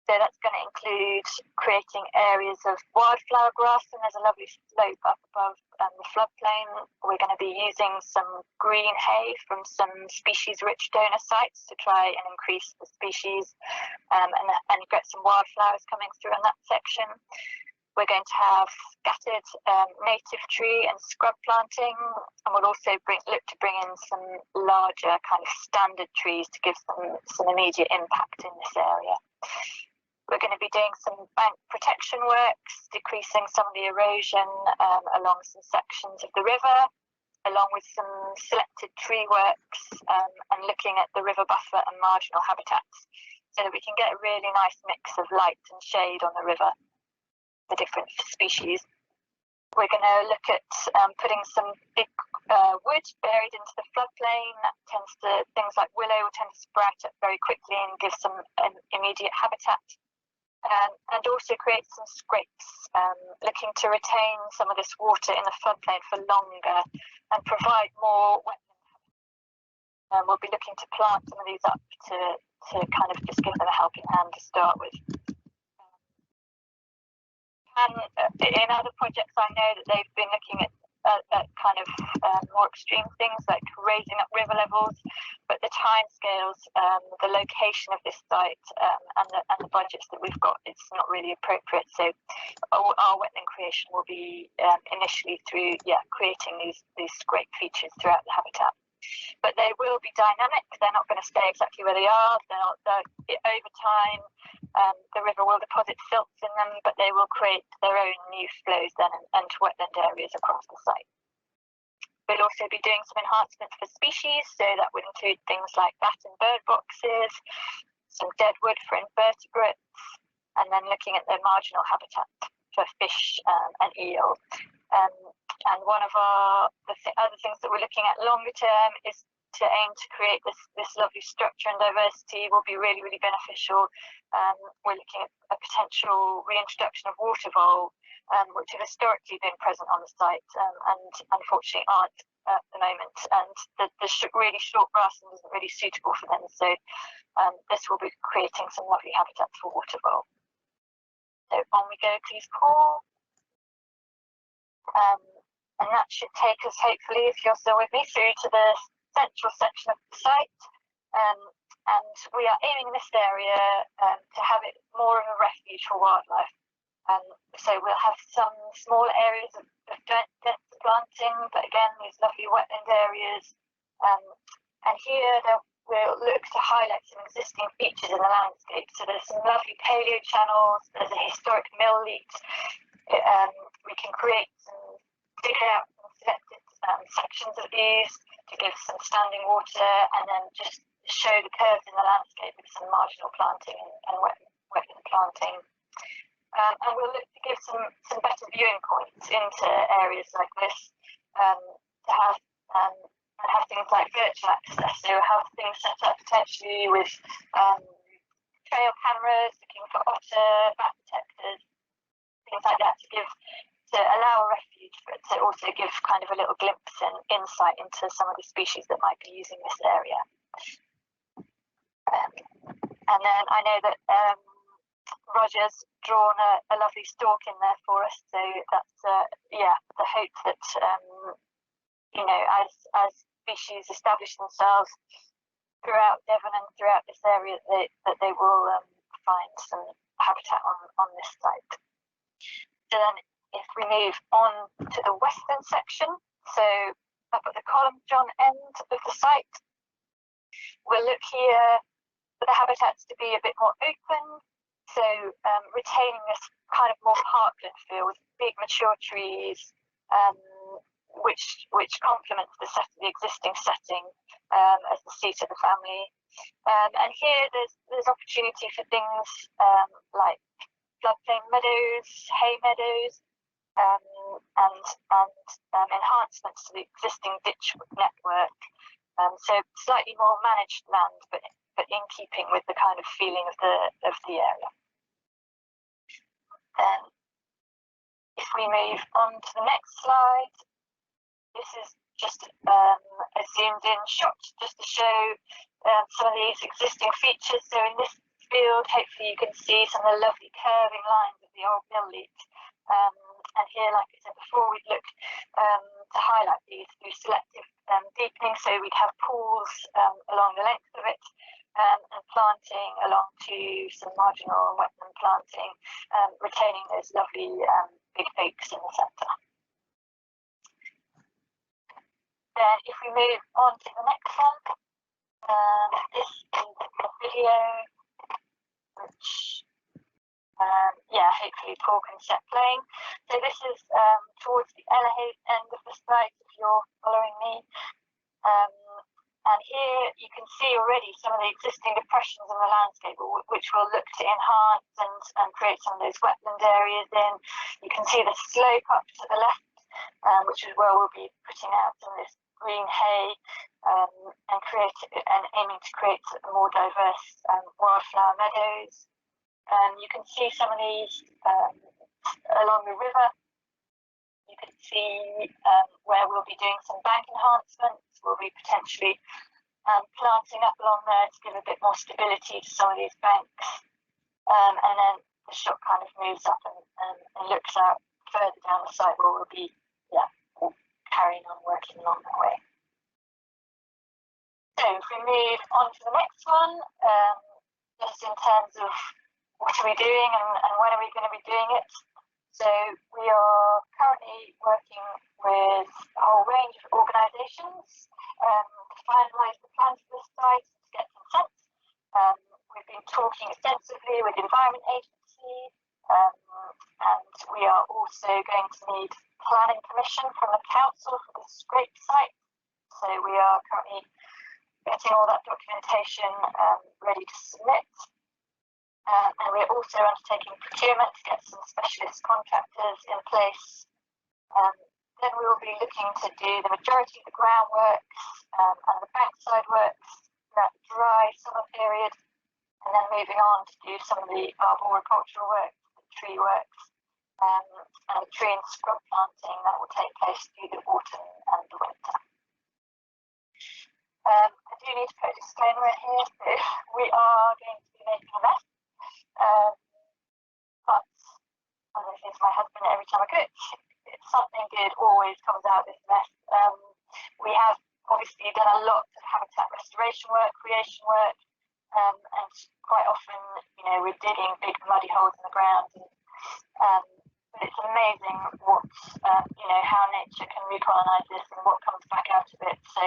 So that's going to include creating areas of wildflower grass, and there's a lovely slope up above the floodplain. We're going to be using some green hay from some species-rich donor sites to try and increase the species and get some wildflowers coming through in that section. We're going to have scattered native tree and scrub planting, and we'll also look to bring in some larger kind of standard trees to give some immediate impact in this area. We're going to be doing some bank protection works, decreasing some of the erosion along some sections of the river, along with some selected tree works and looking at the river buffer and marginal habitats, so that we can get a really nice mix of light and shade on the river, the different species. We're going to look at putting some big wood buried into the floodplain. Things like willow will tend to sprout up very quickly and give some immediate habitat. And also create some scrapes, looking to retain some of this water in the floodplain for longer and provide more wetland. We'll be looking to plant some of these up to kind of just give them a helping hand to start with. And in other projects, I know that they've been looking at kind of more extreme things like raising up river levels, but the timescales, the location of this site, and the budgets that we've got, it's not really appropriate. So our wetland creation will be initially through creating these great features throughout the habitat. But they will be dynamic. They're not going to stay exactly where they are. Over time, the river will deposit silts in them, but they will create their own new flows then and wetland areas across the site. We'll also be doing some enhancements for species, so that would include things like bat and bird boxes, some dead wood for invertebrates, and then looking at the marginal habitat for fish and eel. And one of the other things that we're looking at longer term is to aim to create this lovely structure and diversity. Will be really, really beneficial. We're looking at a potential reintroduction of water vole, which have historically been present on the site and unfortunately aren't at the moment. And the really short grassland isn't really suitable for them. So this will be creating some lovely habitats for water vole. So on we go, please, Paul. And that should take us, hopefully, if you're still with me, through to the central section of the site. And we are aiming this area to have it more of a refuge for wildlife. So we'll have some small areas of dense planting, but again, these lovely wetland areas. And here we'll look to highlight some existing features in the landscape. So there's some lovely paleo channels, there's a historic mill leat. We can create dig out some selected sections of these to give some standing water, and then just show the curves in the landscape with some marginal planting and wetland planting. And we'll look to give some better viewing points into areas like this to have a have things like virtual access, so have things set up potentially with trail cameras, looking for otter, bat detectors, things like that, to allow a refuge, but to also give kind of a little glimpse and insight into some of the species that might be using this area. And then I know that Roger's drawn a lovely stalk in there for us, so that's the hope that you know, as species establish themselves throughout Devon and throughout this area, that they will find some habitat on this site. So then, if we move on to the western section, so up at the Columbjohn end of the site, we'll look here for the habitats to be a bit more open, so retaining this kind of more parkland feel with big mature trees, which complements the existing setting as the seat of the family. And here there's opportunity for things like floodplain meadows, hay meadows, and enhancements to the existing ditch network. So slightly more managed land, but in keeping with the kind of feeling of the area. If we move on to the next slide, this is just a zoomed in shot just to show some of these existing features. So in this field, hopefully you can see some of the lovely curving lines of the old mill leat. And here, like I said before, we'd look to highlight these through selective deepening. So we'd have pools along the length of it, and planting along to some marginal and wetland planting, retaining those lovely big oaks in the centre. Then if we move on to the next one, this is a video which hopefully Paul can set playing. So this is towards the Ellerhayes end of the site, if you're following me. And here you can see already some of the existing depressions in the landscape, which we'll look to enhance and create some of those wetland areas in. You can see the slope up to the left, which is where we'll be putting out some of this green hay and aiming to create more diverse wildflower meadows. You can see some of these along the river. You can see where we'll be doing some bank enhancements. We'll be potentially planting up along there to give a bit more stability to some of these banks. And then the shot kind of moves up and looks out further down the site where we'll be carrying on working along that way. So if we move on to the next one, just in terms of what are we doing and when are we going to be doing it? So we are currently working with a whole range of organisations to finalise the plans for this site and to get consent. We've been talking extensively with the Environment Agency, and we are also going to need planning permission from the council for the scrape site. So we are currently getting all that documentation ready to submit. And we're also undertaking procurement to get some specialist contractors in place. Then we will be looking to do the majority of the groundworks and the bankside works throughout the dry summer period, and then moving on to do some of the arboricultural work, the tree works, and the tree and scrub planting that will take place through the autumn and the winter. I do need to put a disclaimer in here, so we are going to be making a mess. But as I say to my husband every time I cook, something good always comes out of this mess. We have obviously done a lot of habitat restoration work, creation work, and quite often, you know, we're digging big muddy holes in the ground. But it's amazing what, you know, how nature can recolonise this and what comes back out of it. So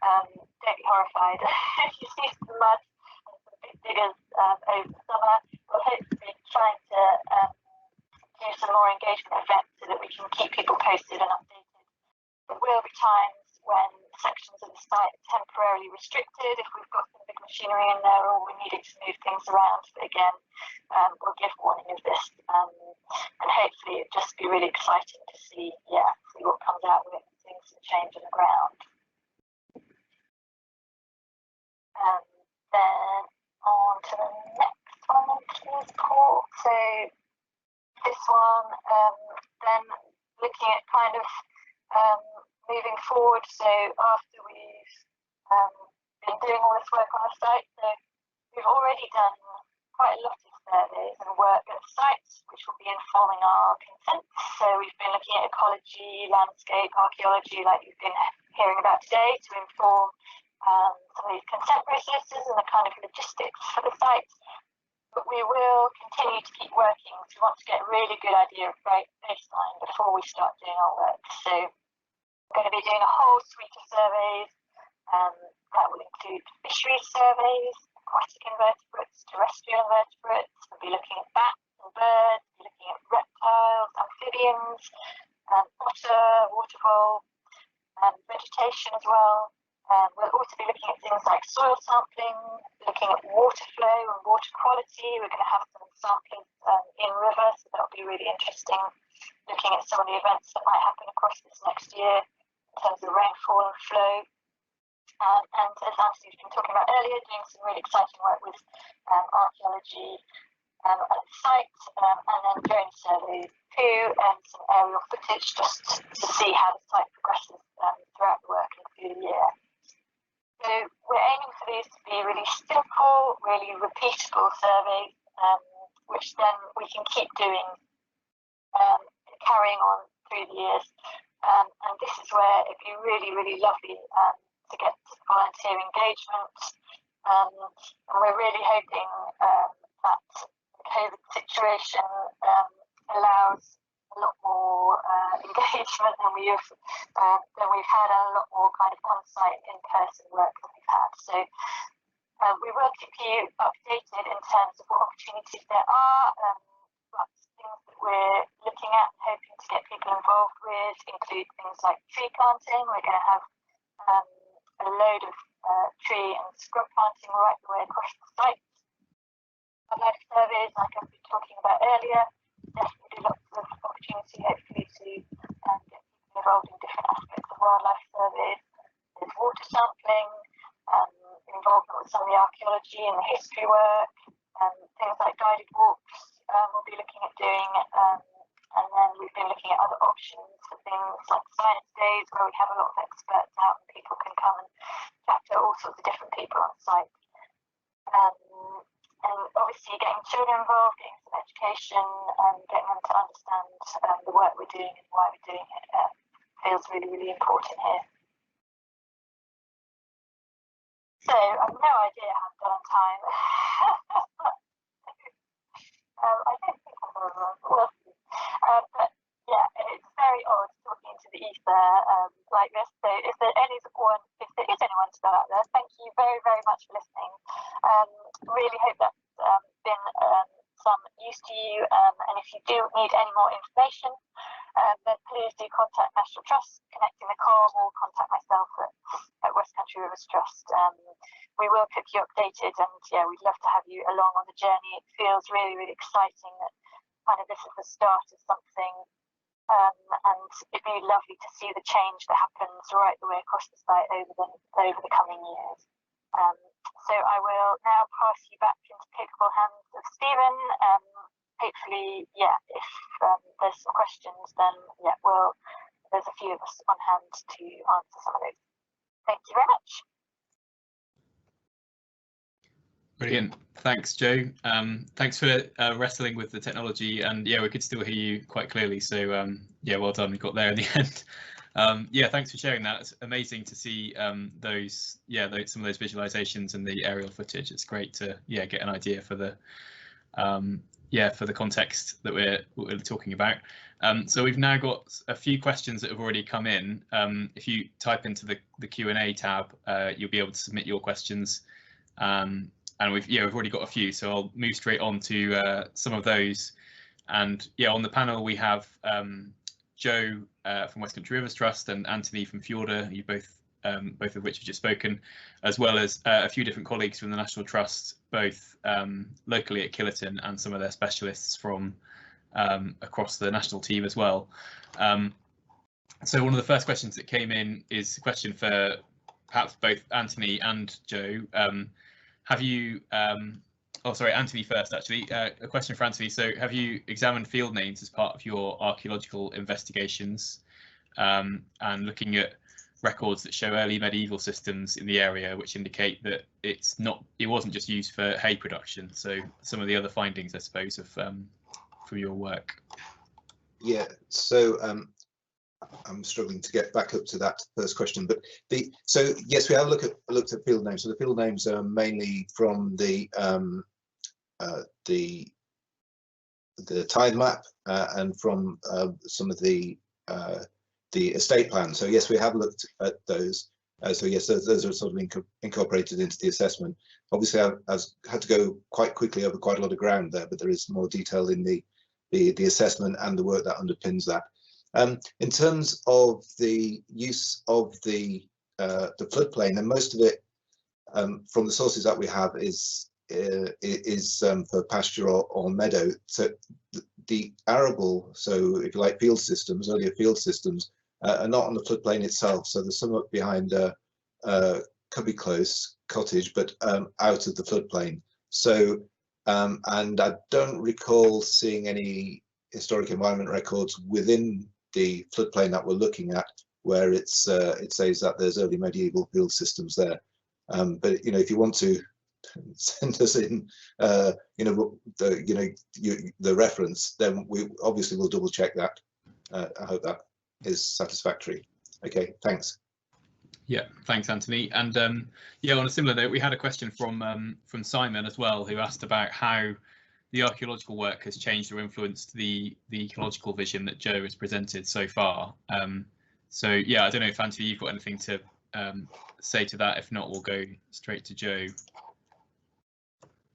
don't be horrified if you see some mud and some big diggers over the summer. We'll hopefully be trying to do some more engagement events so that we can keep people posted and updated. There will be times when sections of the site are temporarily restricted if we've got some big machinery in there or we needed to move things around. But again, we'll give warning of this, and hopefully it'll just be really exciting to see what comes out of it and seeing some change in the ground. Then on to the next one, please, Paul. So this one, then looking at kind of moving forward. So after we've been doing all this work on the site, so we've already done quite a lot of surveys and work at sites, which will be informing our consent. So we've been looking at ecology, landscape, archaeology, like you've been hearing about today, to inform some of these consent processes and the kind of logistics for the sites. But we will continue to keep working. So we want to get a really good idea of baseline before we start doing our work. So we're going to be doing a whole suite of surveys that will include fisheries surveys, aquatic invertebrates, terrestrial invertebrates. We'll be looking at bats and birds, we'll be looking at reptiles, amphibians, otter, water vole, vegetation as well. We'll also be looking at things like soil sampling, looking at water flow and water quality. We're going to have some sampling in river, so that'll be really interesting, looking at some of the events that might happen across this next year in terms of rainfall and flow. And as Anthony's been talking about earlier, doing some really exciting work with archaeology at the site, and then drone surveys too, and some aerial footage just to see how the site progresses throughout the work and through the year. So we're aiming for these to be really simple, really repeatable surveys, which then we can keep doing, carrying on through the years. And this is where it'd be really, really lovely to get volunteer engagement. And we're really hoping that the COVID situation allows a lot more engagement than we've had, and a lot more kind of on-site, in-person work than we've had. So we will keep you updated in terms of what opportunities there are, but things that we're looking at, hoping to get people involved with, include things like tree planting. We're going to have a load of tree and scrub planting right the way across the site. Wildlife surveys, like I've been talking about earlier, definitely lots of opportunity, hopefully, to get people involved in different aspects of wildlife surveys. There's water sampling, involvement with some of the archaeology and the history work, things like guided walks we'll be looking at doing, and then we've been looking at other options for things like science days, where we have a lot of experts out and people can come and chat to all sorts of different people on site. And obviously getting children involved, getting some education, and getting them to understand the work we're doing and why we're doing it feels really, really important here. So I've no idea how I've done on time. I don't think I'm going to we'll see. But yeah, it's very odd talking into the ether like this. So if there is anyone still out there, thank you very, very much for listening. Really hope that's been some use to you. And if you do need any more information, then please do contact National Trust, Connecting the Culm, or contact myself at Westcountry Rivers Trust. We will keep you updated, and yeah, we'd love to have you along on the journey. It feels really, really exciting that kind of this is the start of something, and it'd be lovely to see the change that happens right the way across the site over the coming years. So I will now pass you back into capable hands of Stephen. Hopefully, yeah, if there's some questions, then yeah, there's a few of us on hand to answer some of those. Thank you very much. Brilliant. Thanks, Jo. Thanks for wrestling with the technology, and yeah, we could still hear you quite clearly. So yeah, well done. We got there in the end. Yeah, thanks for sharing that. It's amazing to see some of those visualizations and the aerial footage. It's great to get an idea for the for the context that we're talking about. So we've now got a few questions that have already come in. If you type into the Q&A tab, you'll be able to submit your questions. And we've already got a few, so I'll move straight on to some of those. And yeah, on the panel we have Jo from Westcountry Rivers Trust and Anthony from Fjorda, you both of which have just spoken, as well as a few different colleagues from the National Trust, both locally at Killerton, and some of their specialists from across the national team as well. So one of the first questions that came in is a question for perhaps both Anthony and Joe, have you, oh sorry, Anthony first actually, a question for Anthony. So have you examined field names as part of your archaeological investigations, and looking at records that show early medieval systems in the area, which indicate that it wasn't just used for hay production? So some of the other findings, I suppose, of from your work. Yeah, so I'm struggling to get back up to that first question, but so yes, we have looked at field names. So the field names are mainly from the tide map and from some of the estate plan. So yes, we have looked at those. So yes, those are sort of incorporated into the assessment. Obviously, I've had to go quite quickly over quite a lot of ground there, but there is more detail in the assessment and the work that underpins that. In terms of the use of the floodplain, and most of it from the sources that we have is for pasture or meadow. So the arable, so if you like, field systems, earlier field systems, are not on the floodplain itself. So there's some up behind Cubby Close Cottage, but out of the floodplain. So and I don't recall seeing any historic environment records within the floodplain that we're looking at where it says that there's early medieval field systems there. But if you want to send us in the reference, then we obviously will double check that. I hope that is satisfactory. Okay, thanks. Yeah, thanks, Anthony. And yeah, on a similar note, we had a question from Simon as well, who asked about how the archaeological work has changed or influenced the ecological vision that Joe has presented so far. So yeah, I don't know if Anthony, you've got anything to say to that. If not, we'll go straight to Joe.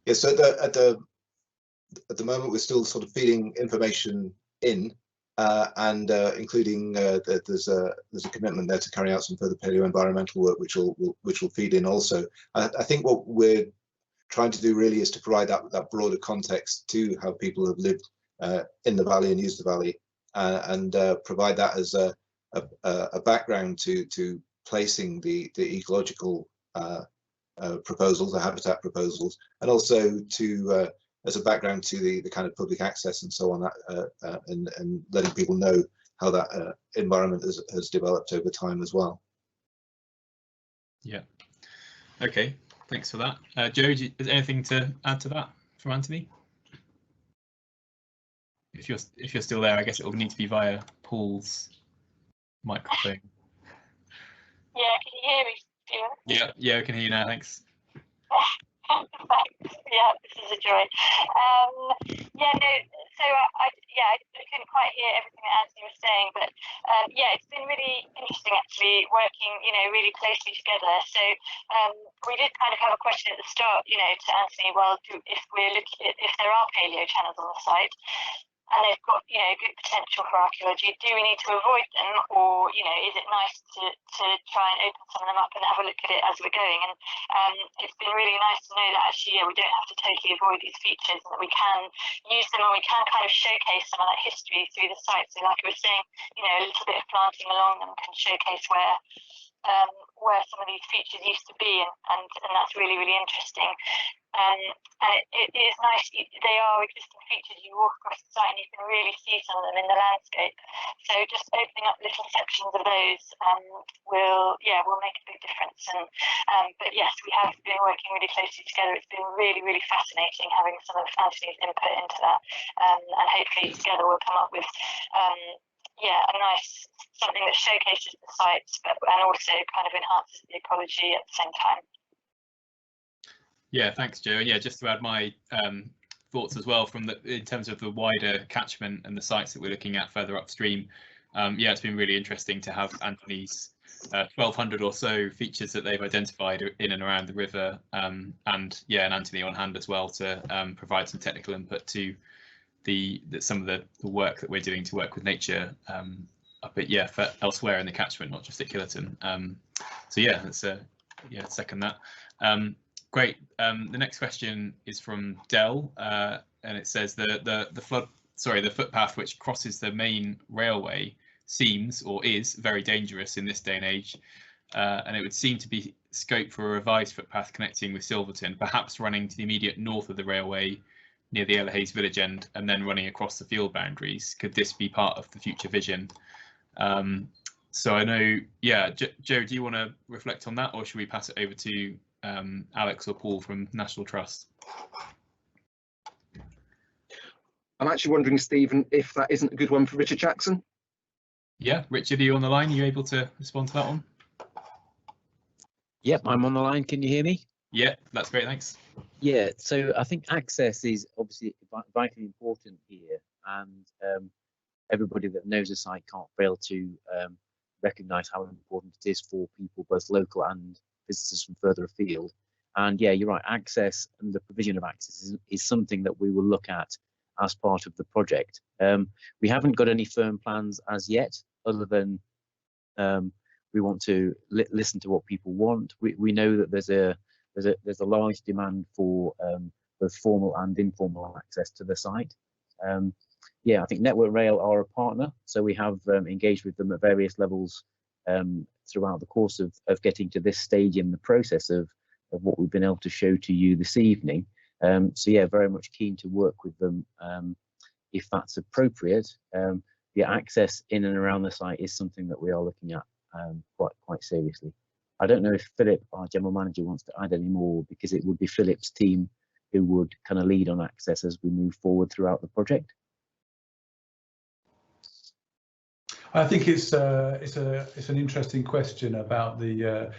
Yes, so at the moment we're still sort of feeding information in, and including there's a commitment there to carry out some further paleo-environmental work, which will feed in also. I think what we're trying to do really is to provide that broader context to how people have lived in the valley and used the valley, and provide that as a background to placing the ecological proposals, the habitat proposals, and also to as a background to the kind of public access and so on, that and letting people know how that environment has developed over time as well. Yeah. Okay. Thanks for that. Joe, is there anything to add to that from Anthony? If you're still there, I guess it will need to be via Paul's microphone. Yeah, can you hear me, Stephen? Yeah, I can hear you now. Thanks. Thanks. Yeah, this is a joy. Yeah, no. So I couldn't quite hear everything that Anthony was saying, but yeah, it's been really interesting actually working, really closely together. So we did kind of have a question at the start, to Anthony. Well, if we're looking at if there are paleo channels on the site, and they've got, good potential for archaeology, do we need to avoid them, or, is it nice to try and open some of them up and have a look at it as we're going? And it's been really nice to know that actually, we don't have to totally avoid these features, and that we can use them and we can kind of showcase some of that history through the site. So like I was saying, a little bit of planting along them can showcase where some of these features used to be, and that's really, really interesting. And it is nice. They are existing features. You walk across the site and you can really see some of them in the landscape. So just opening up little sections of those will make a big difference. And but yes, we have been working really closely together. It's been really, really fascinating having some of Anthony's input into that, and hopefully together we'll come up with a nice something that showcases the sites, and also kind of enhances the ecology at the same time. Yeah, thanks, Joe. And yeah, just to add my thoughts as well in terms of the wider catchment and the sites that we're looking at further upstream. Yeah, it's been really interesting to have Anthony's 1,200 or so features that they've identified in and around the river, and Anthony on hand as well to provide some technical input to some of the work that we're doing to work with nature for elsewhere in the catchment, not just at Killerton. So yeah, let's second that. Great. The next question is from Dell, and it says the footpath which crosses the main railway seems or is very dangerous in this day and age. and it would seem to be scope for a revised footpath connecting with Silverton, perhaps running to the immediate north of the railway near the Ellerhayes village end and then running across the field boundaries. Could this be part of the future vision? So I know, yeah, Joe, do you want to reflect on that, or should we pass it over to Alex or Paul from National Trust? I'm actually wondering, Stephen, if that isn't a good one for Richard Jackson. Yeah, Richard, are you on the line? Are you able to respond to that one? Yep, I'm on the line. Can you hear me? Yeah, that's great, thanks. Yeah, so I think access is obviously vitally important here, and everybody that knows the site can't fail to recognise how important it is for people, both local and visitors from further afield. And yeah, you're right, access and the provision of access is something that we will look at as part of the project. We haven't got any firm plans as yet, other than we want to listen to what people want. We know that there's a large demand for both formal and informal access to the site. Yeah, I think Network Rail are a partner, so we have engaged with them at various levels throughout the course of getting to this stage in the process of what we've been able to show to you this evening. So yeah, very much keen to work with them if that's appropriate. The access in and around the site is something that we are looking at quite seriously. I don't know if Philip, our general manager, wants to add any more, because it would be Philip's team who would kind of lead on access as we move forward throughout the project. I think it's an interesting question about the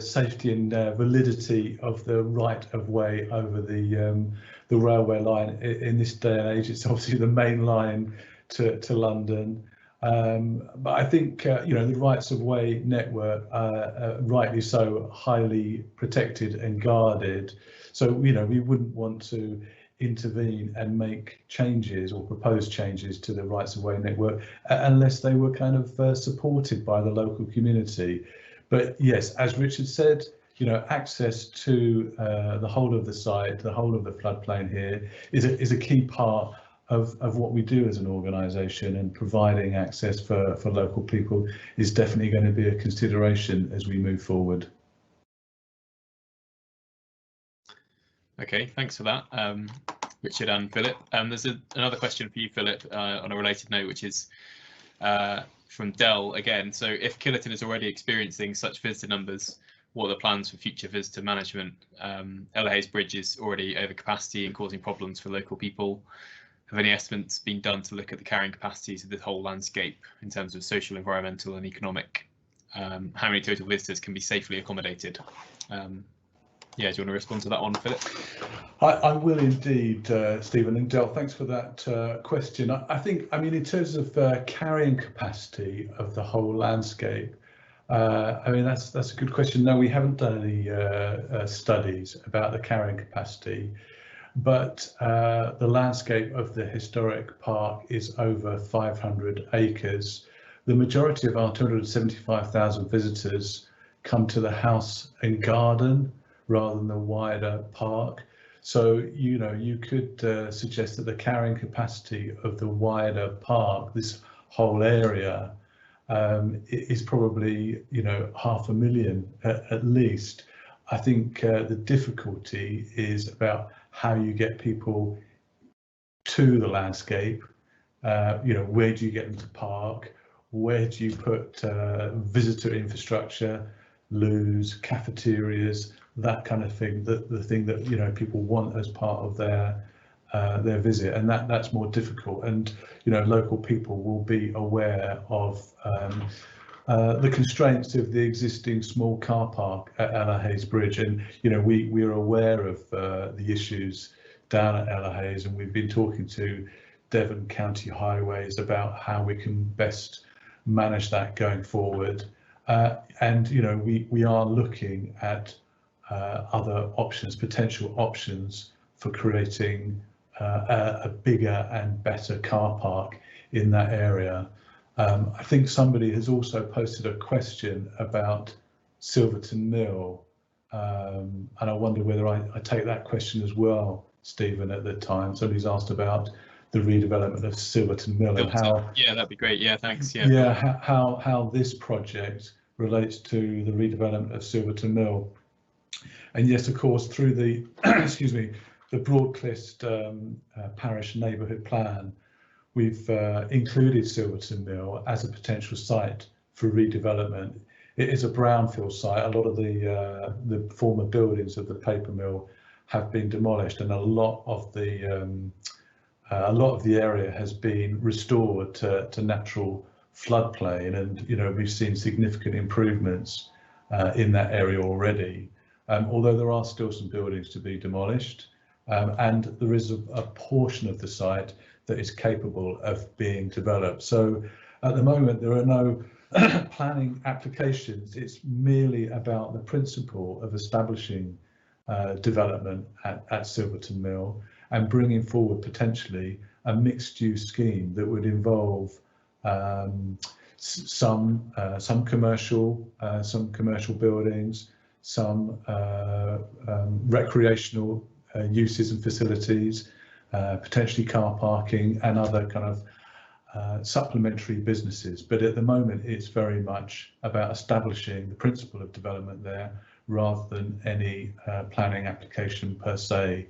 safety and validity of the right of way over the railway line in this day and age. It's obviously the main line to London, but I think the rights of way network are rightly so highly protected and guarded. So we wouldn't want to intervene and make changes or propose changes to the rights of way network unless they were kind of supported by the local community. But yes, as Richard said, access to the whole of the site, the whole of the floodplain here is a key part of what we do as an organisation, and providing access for local people is definitely going to be a consideration as we move forward. Okay, thanks for that, Richard and Philip. There's another question for you, Philip, on a related note, which is from Dell again. So if Killerton is already experiencing such visitor numbers, what are the plans for future visitor management? Ellerhayes Bridge is already over capacity and causing problems for local people. Have any estimates been done to look at the carrying capacities of the whole landscape in terms of social, environmental and economic? How many total visitors can be safely accommodated? Yeah, do you want to respond to that one, Philip? I will indeed, Stephen, and Del, thanks for that question. I think, in terms of carrying capacity of the whole landscape, that's a good question. No, we haven't done any studies about the carrying capacity, but the landscape of the historic park is over 500 acres. The majority of our 275,000 visitors come to the house and garden rather than the wider park. So, you could suggest that the carrying capacity of the wider park, this whole area, is probably, 500,000 at least. I think the difficulty is about how you get people to the landscape. Where do you get them to park? Where do you put visitor infrastructure, loos, cafeterias, that kind of thing, the thing that people want as part of their visit, and that's more difficult. And local people will be aware of the constraints of the existing small car park at Ellerhayes Bridge, and we're aware of the issues down at Ellerhayes, and we've been talking to Devon County Highways about how we can best manage that going forward. And we are looking at other options, potential options for creating a bigger and better car park in that area. I think somebody has also posted a question about Silverton Mill, and I wonder whether I take that question as well, Stephen, at the time. Somebody's asked about the redevelopment of Silverton Mill and how... Yeah, that'd be great. Yeah, thanks. Yeah, how this project relates to the redevelopment of Silverton Mill. And yes, of course, through the excuse me, the Broadcliffe Parish Neighbourhood Plan, we've included Silverton Mill as a potential site for redevelopment. It is a brownfield site. A lot of the former buildings of the paper mill have been demolished, and a lot of the area has been restored to natural floodplain, and we've seen significant improvements in that area already. Although there are still some buildings to be demolished, and there is a portion of the site that is capable of being developed. So at the moment there are no planning applications. It's merely about the principle of establishing development at Silverton Mill and bringing forward potentially a mixed-use scheme that would involve some commercial buildings, some recreational uses and facilities, potentially car parking and other kind of supplementary businesses. But at the moment it's very much about establishing the principle of development there rather than any planning application per se.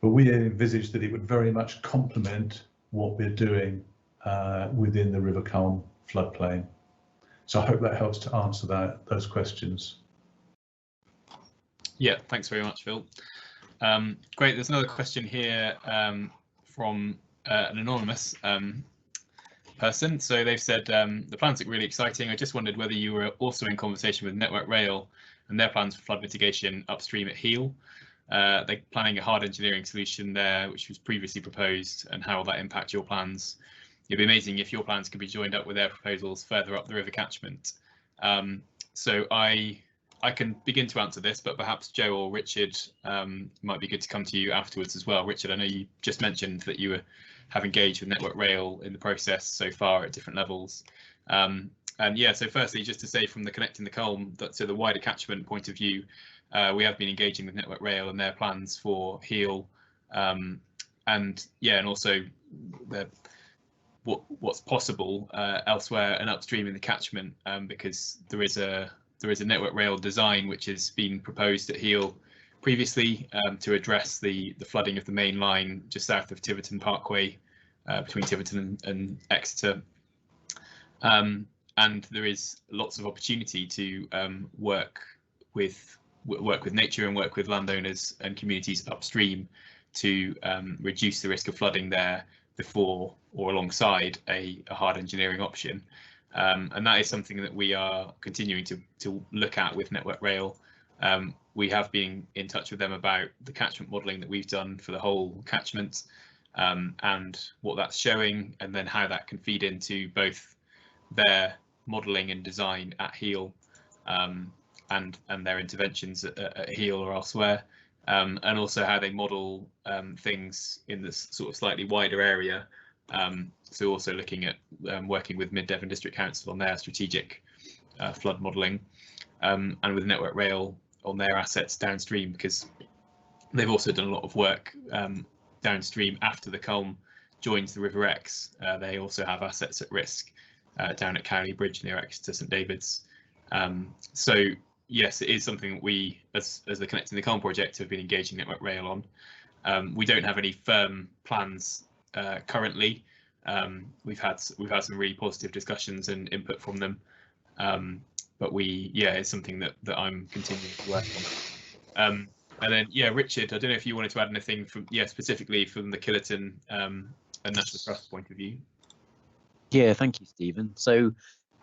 But we envisage that it would very much complement what we're doing within the River Culm floodplain. So I hope that helps to answer those questions. Yeah, thanks very much, Phil. Great, there's another question here from an anonymous person. So they've said, the plans look really exciting. I just wondered whether you were also in conversation with Network Rail and their plans for flood mitigation upstream at Heel. They're planning a hard engineering solution there, which was previously proposed, and how will that impact your plans? It'd be amazing if your plans could be joined up with their proposals further up the river catchment. So I can begin to answer this, but perhaps Joe or Richard might be good to come to you afterwards as well. Richard, I know you just mentioned that you have engaged with Network Rail in the process so far at different levels. And yeah, so firstly, just to say from the Connecting the Culm, so the wider catchment point of view, we have been engaging with Network Rail and their plans for Heel, and yeah, and also what's possible elsewhere and upstream in the catchment, because there is a Network Rail design which has been proposed at Heel previously to address the flooding of the main line just south of Tiverton Parkway, between Tiverton and Exeter. And there is lots of opportunity to work with nature and work with landowners and communities upstream to reduce the risk of flooding there before or alongside a hard engineering option. And that is something that we are continuing to look at with Network Rail. We have been in touch with them about the catchment modelling that we've done for the whole catchment, and what that's showing, and then how that can feed into both their modelling and design at Heel, and their interventions at Heel or elsewhere, and also how they model things in this sort of slightly wider area. So also looking at working with Mid Devon District Council on their strategic flood modelling, and with Network Rail on their assets downstream, because they've also done a lot of work downstream after the Culm joins the River Exe. They also have assets at risk down at Ellerhayes Bridge near Exeter St David's. So yes, it is something that we, as the Connecting the Culm project, have been engaging Network Rail on. We don't have any firm plans currently. We've had some really positive discussions and input from them, but it's something that I'm continuing to work on. And then Richard, I don't know if you wanted to add anything from specifically from the Killerton and National Trust point of view. Yeah, thank you, Stephen. So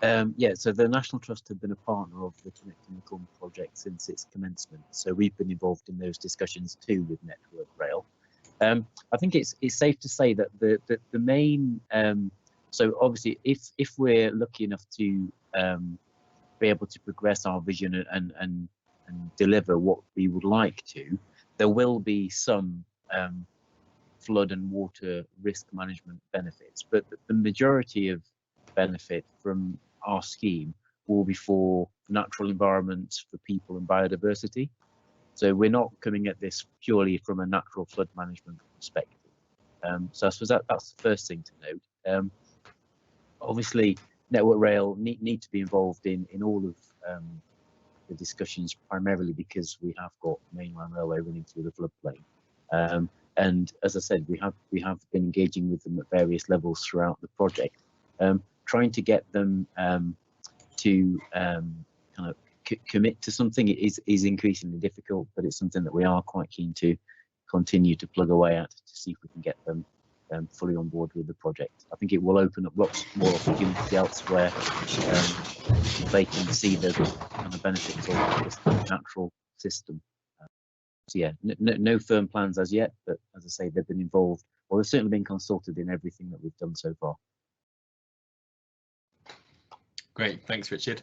so the National Trust have been a partner of the Connecting the Culm project since its commencement. So we've been involved in those discussions too with Network Rail. I think it's safe to say that the main, so obviously if we're lucky enough to be able to progress our vision and deliver what we would like to, there will be some flood and water risk management benefits, but the majority of benefit from our scheme will be for natural environment, for people and biodiversity. So we're not coming at this purely from a natural flood management perspective. So I suppose that's the first thing to note. Obviously, Network Rail need to be involved in all of the discussions, primarily because we have got mainline railway running through the floodplain. And as I said, we have been engaging with them at various levels throughout the project, trying to get them to kind of commit to something. It is increasingly difficult, but it's something that we are quite keen to continue to plug away at to see if we can get them fully on board with the project. I think it will open up lots more opportunity elsewhere. They can see the kind of benefits of this natural system. So yeah, no firm plans as yet, but as I say, they've been involved, or they've certainly been consulted in everything that we've done so far. Great, thanks, Richard.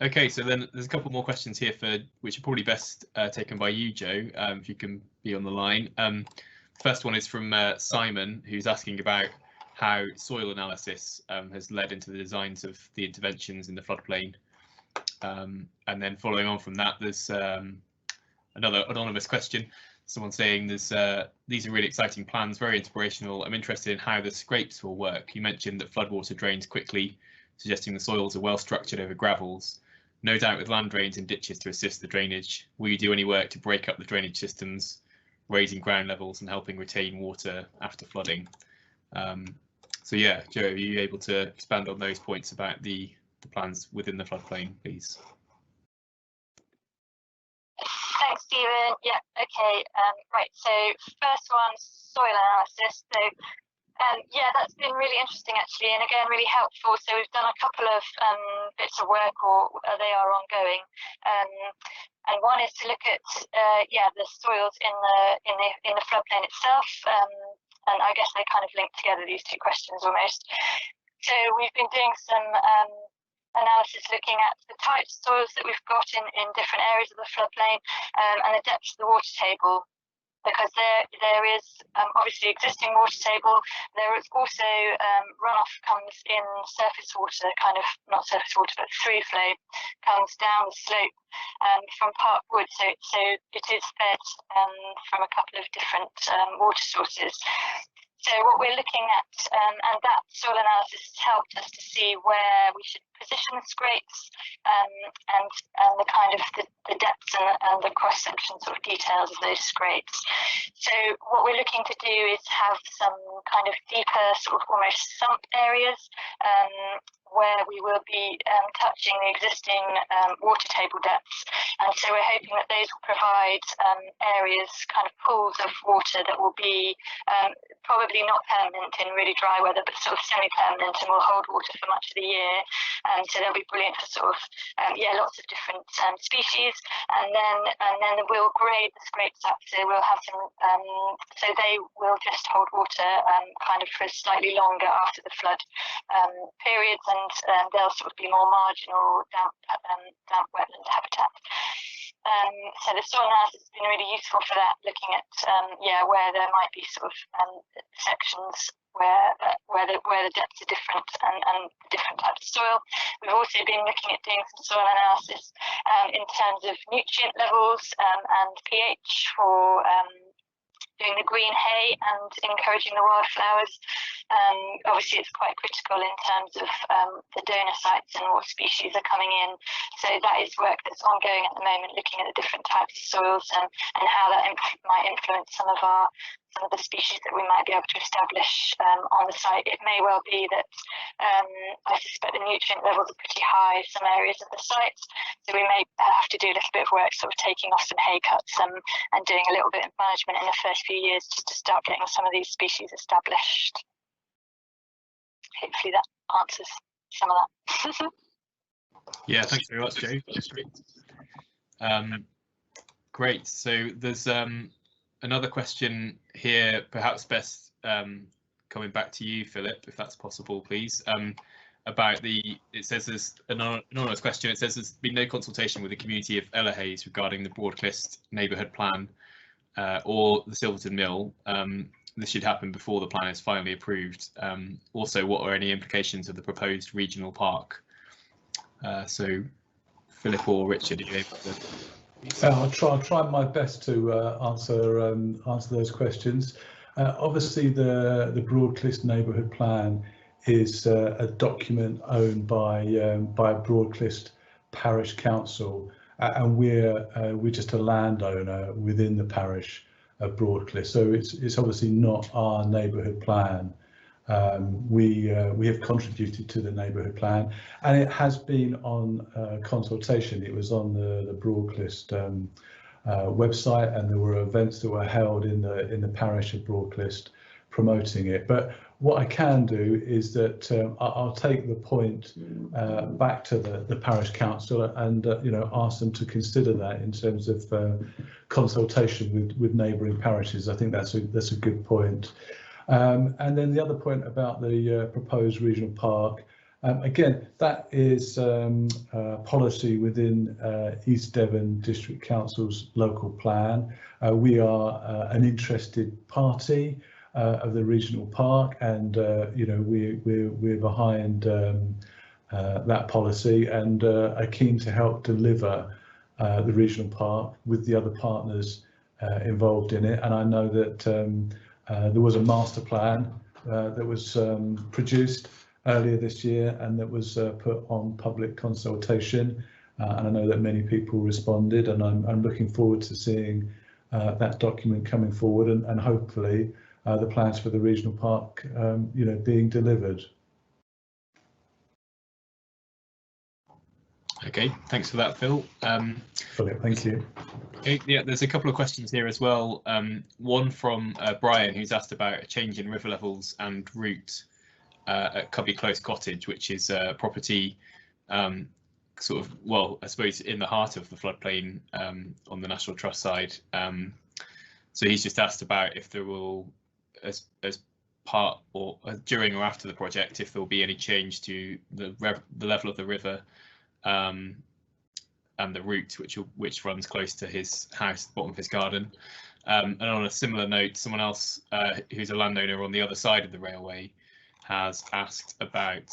Okay, so then there's a couple more questions here which are probably best taken by you, Joe, if you can be on the line. First one is from Simon, who's asking about how soil analysis has led into the designs of the interventions in the floodplain. And then following on from that, there's another anonymous question. Someone saying these are really exciting plans, very inspirational. I'm interested in how the scrapes will work. You mentioned that floodwater drains quickly, suggesting the soils are well structured over gravels. No doubt with land drains and ditches to assist the drainage. Will you do any work to break up the drainage systems, raising ground levels and helping retain water after flooding? So yeah, Joe, are you able to expand on those points about the plans within the floodplain, please? Thanks, Stephen. Yeah, okay, right, so first one, soil analysis. So yeah, that's been really interesting actually, and again really helpful. So we've done a couple of bits of work, or they are ongoing, and one is to look at yeah, the soils in the floodplain itself, and I guess they kind of link together, these two questions almost. So we've been doing some analysis looking at the types of soils that we've got in different areas of the floodplain, and the depths of the water table, because there is obviously existing water table. There is also runoff comes in surface water, kind of not surface water, but through flow comes down the slope from Park Wood. So it is fed from a couple of different water sources. So what we're looking at, and that soil analysis has helped us to see where we should position the scrapes, and the kind of the depths and the cross-section sort of details of those scrapes. So what we're looking to do is have some kind of deeper, sort of almost sump areas, where we will be touching the existing water table depths. And so we're hoping that those will provide areas, kind of pools of water that will be probably not permanent in really dry weather, but sort of semi-permanent and will hold water for much of the year. So they'll be brilliant for sort of, yeah, lots of different species. And then we'll grade the scrapes up, so we'll have some, so they will just hold water kind of for slightly longer after the flood periods, and they'll sort of be more marginal damp wetland habitat. So the soil analysis has been really useful for that, looking at yeah, where there might be sort of sections where the depths are different, and different types of soil. We've also been looking at doing some soil analysis in terms of nutrient levels and pH for doing the green hay and encouraging the wildflowers. Obviously it's quite critical in terms of the donor sites and what species are coming in. So that is work that's ongoing at the moment, looking at the different types of soils and how that might influence some of the species that we might be able to establish on the site. It may well be that I suspect the nutrient levels are pretty high in some areas of the site, so we may have to do a little bit of work sort of taking off some hay cuts and doing a little bit of management in the first few years just to start getting some of these species established. Hopefully that answers some of that. Yeah, thanks very much, Joe. That's great. Great, so there's another question here, perhaps best coming back to you, Philip, if that's possible, please. About it says there's an anonymous question. It says there's been no consultation with the community of Ellerhayes regarding the Broadclist neighbourhood plan or the Silverton Mill. This should happen before the plan is finally approved. Also, what are any implications of the proposed regional park? So, Philip or Richard, are you able to? I'll try my best to answer those questions. Obviously, the Broadclist neighbourhood plan is a document owned by Broadclist parish council, and we're just a landowner within the parish of Broadcliff. So it's obviously not our neighbourhood plan. We have contributed to the neighbourhood plan, and it has been on consultation. It was on the Broadcliff website, and there were events that were held in the parish of Broadcliff promoting it. But what I can do is that I'll take the point back to the parish council and ask them to consider that in terms of consultation with neighbouring parishes. I think that's a good point. And then the other point about the proposed regional park, again, that is policy within East Devon District Council's local plan. We are an interested party of the regional park, and we're behind that policy, and are keen to help deliver the regional park with the other partners involved in it. And I know that there was a master plan that was produced earlier this year, and that was put on public consultation, and I know that many people responded, and I'm looking forward to seeing that document coming forward, and hopefully the plans for the regional park being delivered. Okay, thanks for that, Phil. Philip, thank you. Yeah, there's a couple of questions here as well. One from Brian, who's asked about a change in river levels and route at Cubby Close Cottage, which is a property sort of, well, I suppose in the heart of the floodplain on the National Trust side. So he's just asked about if there will, as part or during or after the project, if there will be any change to the level of the river and the route which runs close to his house, the bottom of his garden. And on a similar note, someone else who's a landowner on the other side of the railway has asked about,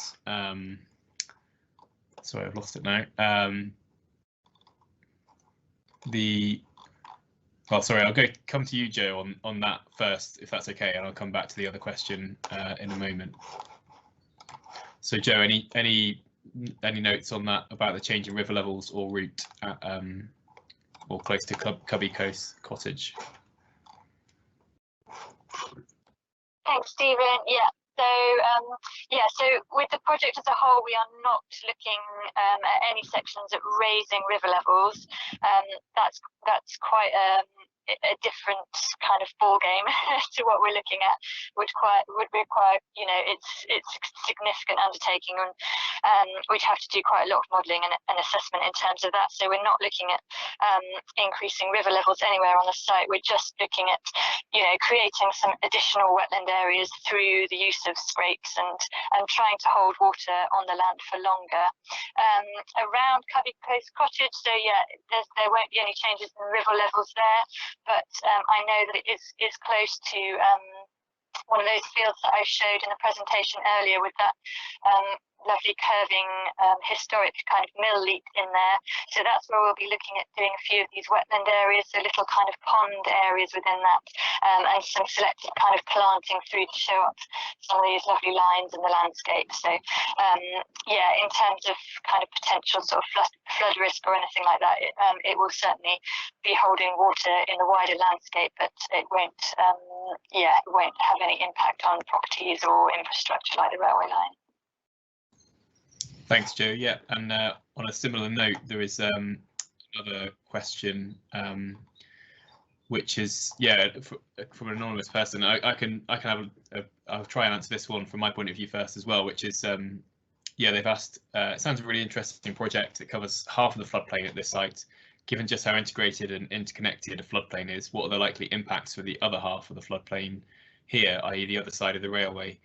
sorry, I've lost it now. Sorry, I'll come to you, Joe, on that first, if that's okay, and I'll come back to the other question in a moment. So, Joe, any notes on that about the change in river levels or route at, or close to Cubby Close Cottage? Thanks, Stephen. Yeah. So with the project as a whole, we are not looking at any sections at raising river levels. That's quite a different kind of ball game to what we're looking at. Would require, it's a significant undertaking, and we'd have to do quite a lot of modelling and assessment in terms of that. So we're not looking at increasing river levels anywhere on the site. We're just looking at, creating some additional wetland areas through the use of scrapes and trying to hold water on the land for longer. Around Cubby Close Cottage, so yeah, there won't be any changes in river levels there, but I know that it is close to one of those fields that I showed in the presentation earlier, with that lovely curving historic kind of mill leap in there. So that's where we'll be looking at doing a few of these wetland areas, so little kind of pond areas within that, and some selected kind of planting through to show up some of these lovely lines in the landscape. So yeah, in terms of kind of potential sort of flood risk or anything like that, it will certainly be holding water in the wider landscape, but it won't it won't have any impact on properties or infrastructure like the railway line. Thanks, Joe. Yeah, and on a similar note, there is another question, which is from an anonymous person. I can have I'll try and answer this one from my point of view first as well, which is they've asked. It sounds a really interesting project. It covers half of the floodplain at this site. Given just how integrated and interconnected a floodplain is, what are the likely impacts for the other half of the floodplain here, i.e. the other side of the railway?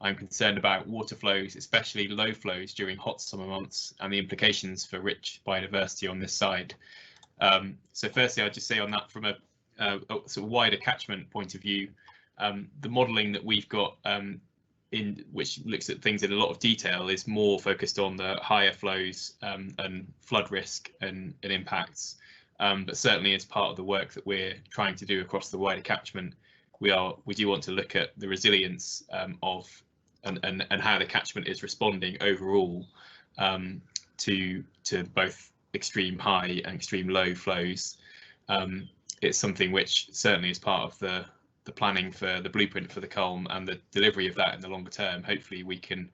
I'm concerned about water flows, especially low flows during hot summer months, and the implications for rich biodiversity on this side. So firstly, I'd just say on that, from a sort of wider catchment point of view, the modelling that we've got in which looks at things in a lot of detail is more focused on the higher flows and flood risk and impacts. But certainly as part of the work that we're trying to do across the wider catchment, we do want to look at the resilience of and how the catchment is responding overall to to both extreme high and extreme low flows. It's something which certainly is part of the planning for the blueprint for the Culm and the delivery of that in the longer term. Hopefully we can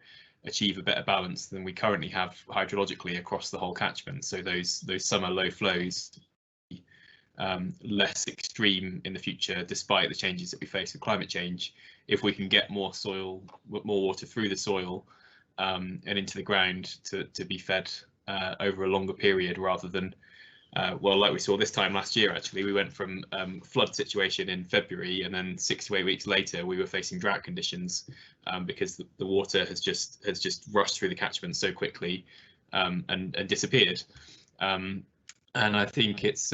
achieve a better balance than we currently have hydrologically across the whole catchment. So those summer low flows less extreme in the future, despite the changes that we face with climate change. If we can get more water through the soil and into the ground to be fed over a longer period, rather than well, like we saw this time last year, actually, we went from flood situation in February, and then 6 to 8 weeks later, we were facing drought conditions because the water has just rushed through the catchment so quickly and disappeared. And I think it's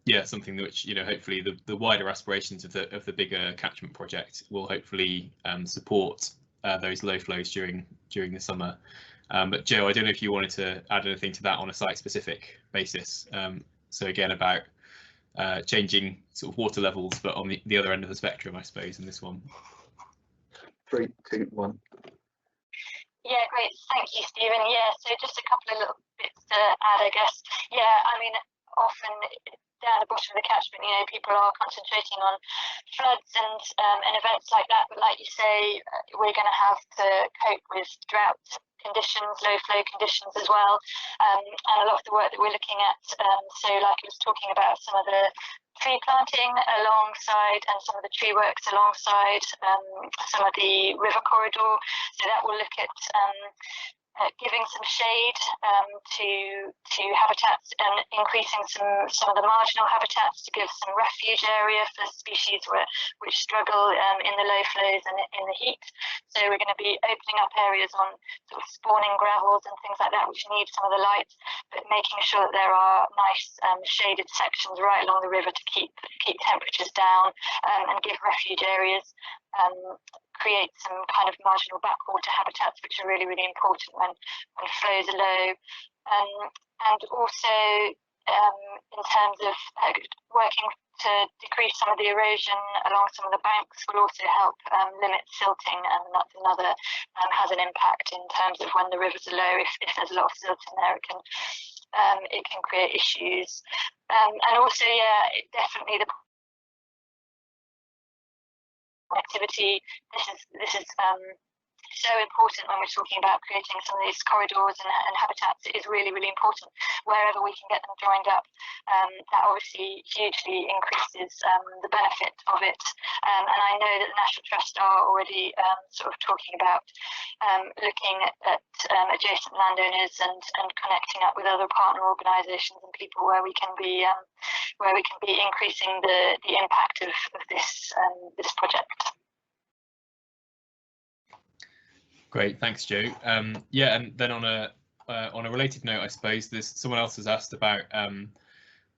yeah, something which, you know, hopefully the wider aspirations of the bigger catchment project will hopefully support those low flows during the summer. But Joe, I don't know if you wanted to add anything to that on a site-specific basis. So again, about changing sort of water levels, but on the other end of the spectrum, I suppose, in this one. 3, 2, 1. Yeah, great. Thank you, Stephen. Yeah, so just a couple of little bits to add, I guess. Yeah, I mean, often down the bottom of the catchment, you know, people are concentrating on floods and events like that. But like you say, we're going to have to cope with drought conditions, low flow conditions as well. And a lot of the work that we're looking at, so like I was talking about some of the tree planting alongside and some of the tree works alongside some of the river corridor. So that will look at giving some shade to habitats and increasing some of the marginal habitats to give some refuge area for species which struggle in the low flows and in the heat. So we're going to be opening up areas on sort of spawning gravels and things like that which need some of the light, but making sure that there are nice shaded sections right along the river to keep temperatures down and give refuge areas. Create some kind of marginal backwater habitats, which are really, really important when flows are low. And also in terms of working to decrease some of the erosion along some of the banks will also help limit silting, and that's another has an impact in terms of when the rivers are low. If there's a lot of silt in there, it can create issues. And also, yeah, definitely the activity. This is so important when we're talking about creating some of these corridors and habitats. It is really, really important wherever we can get them joined up. That obviously hugely increases the benefit of it. And I know that the National Trust are already sort of talking about looking at adjacent landowners and connecting up with other partner organisations and people where we can be increasing the impact of this project. Great, thanks, Joe. Yeah, and then on a related note, I suppose there's someone else has asked about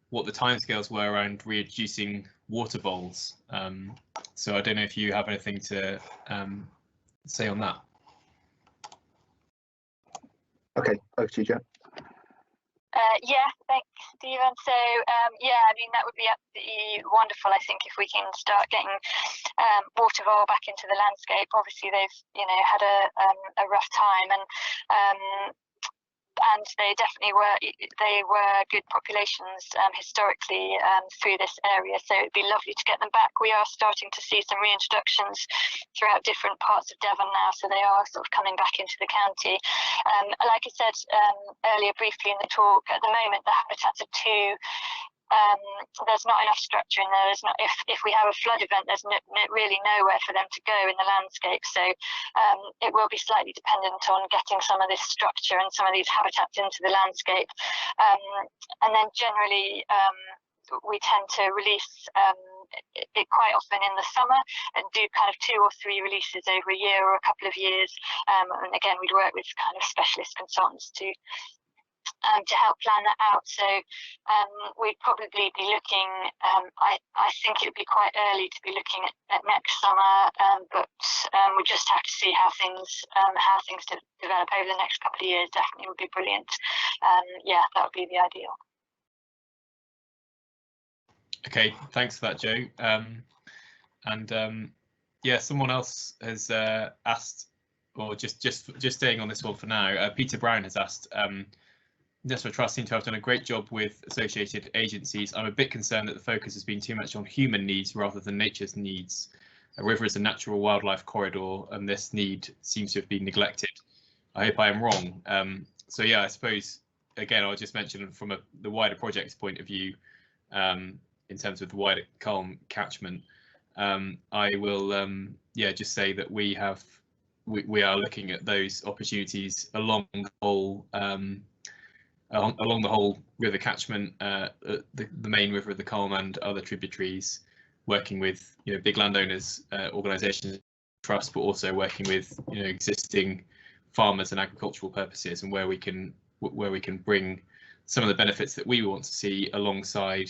what the timescales were around reintroducing water voles. So I don't know if you have anything to say on that. Okay, over to you, Joe. Yeah, thanks, Stephen. So yeah, I mean, that would be absolutely wonderful, I think, if we can start getting water vole back into the landscape. Obviously, they've had a rough time, and they definitely were good populations historically through this area, so it'd be lovely to get them back. We are starting to see some reintroductions throughout different parts of Devon now, so they are sort of coming back into the county. Like I said earlier briefly in the talk, at the moment the habitats are too there's not enough structure in there. There's not, if we have a flood event, there's really nowhere for them to go in the landscape. So it will be slightly dependent on getting some of this structure and some of these habitats into the landscape. And then generally we tend to release it quite often in the summer and do kind of 2 or 3 releases over a year or a couple of years. And again, we'd work with kind of specialist consultants to help plan that out. So we'd probably be looking, I think it would be quite early to be looking at next summer, but we just have to see how things develop over the next couple of years. Definitely would be brilliant. Yeah, that would be the ideal. Okay, thanks for that, Joe. Yeah, someone else has asked, or just staying on this one for now. Peter Brown has asked National Trust seem to have done a great job with associated agencies. I'm a bit concerned that the focus has been too much on human needs rather than nature's needs. A river is a natural wildlife corridor, and this need seems to have been neglected. I hope I am wrong. So yeah, I suppose again I'll just mention from the wider project's point of view, in terms of the wider Culm catchment. I will just say that we are looking at those opportunities along the whole river catchment, the main river of the Culm and other tributaries, working with big landowners, organisations, trust, but also working with existing farmers and agricultural purposes, and where we can bring some of the benefits that we want to see alongside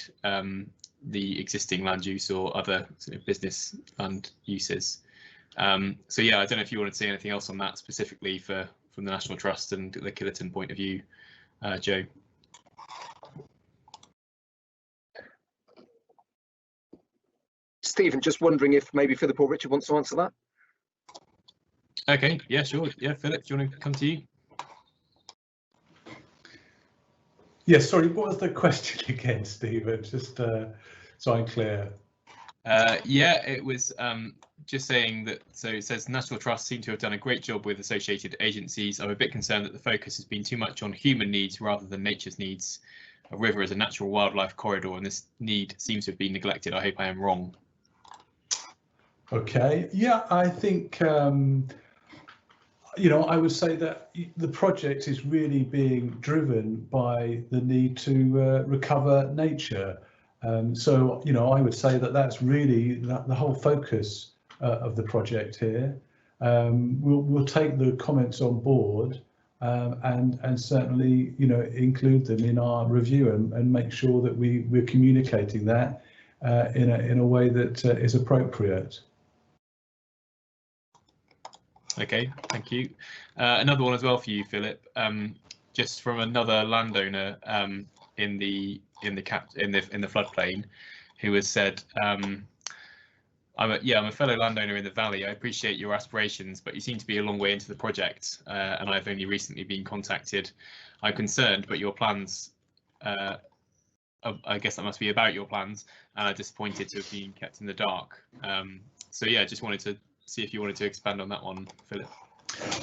the existing land use or other business land uses. So yeah, I don't know if you want to say anything else on that specifically from the National Trust and the Killerton point of view, Joe. Stephen, just wondering if maybe Philip or Richard wants to answer that. Okay, yeah, sure. Yeah, Philip, do you want to come to you? Yes, sorry, what was the question again, Stephen? Just so I'm clear. Yeah, it was just saying that, so it says National Trust seem to have done a great job with associated agencies. I'm a bit concerned that the focus has been too much on human needs rather than nature's needs. A river is a natural wildlife corridor, and this need seems to have been neglected. I hope I am wrong. Okay, yeah, I think I would say that the project is really being driven by the need to recover nature. So, I would say that that's really the whole focus of the project here. We'll take the comments on board and certainly, include them in our review and make sure that we're communicating that in a way that is appropriate. Okay, thank you. Another one as well for you, Philip. Just from another landowner in the floodplain, who has said, I'm a fellow landowner in the valley. I appreciate your aspirations, but you seem to be a long way into the project, and I've only recently been contacted. I'm concerned, but your plans, I guess that must be about your plans, and I'm disappointed to have been kept in the dark. So yeah, just wanted to see if you wanted to expand on that one, Philip.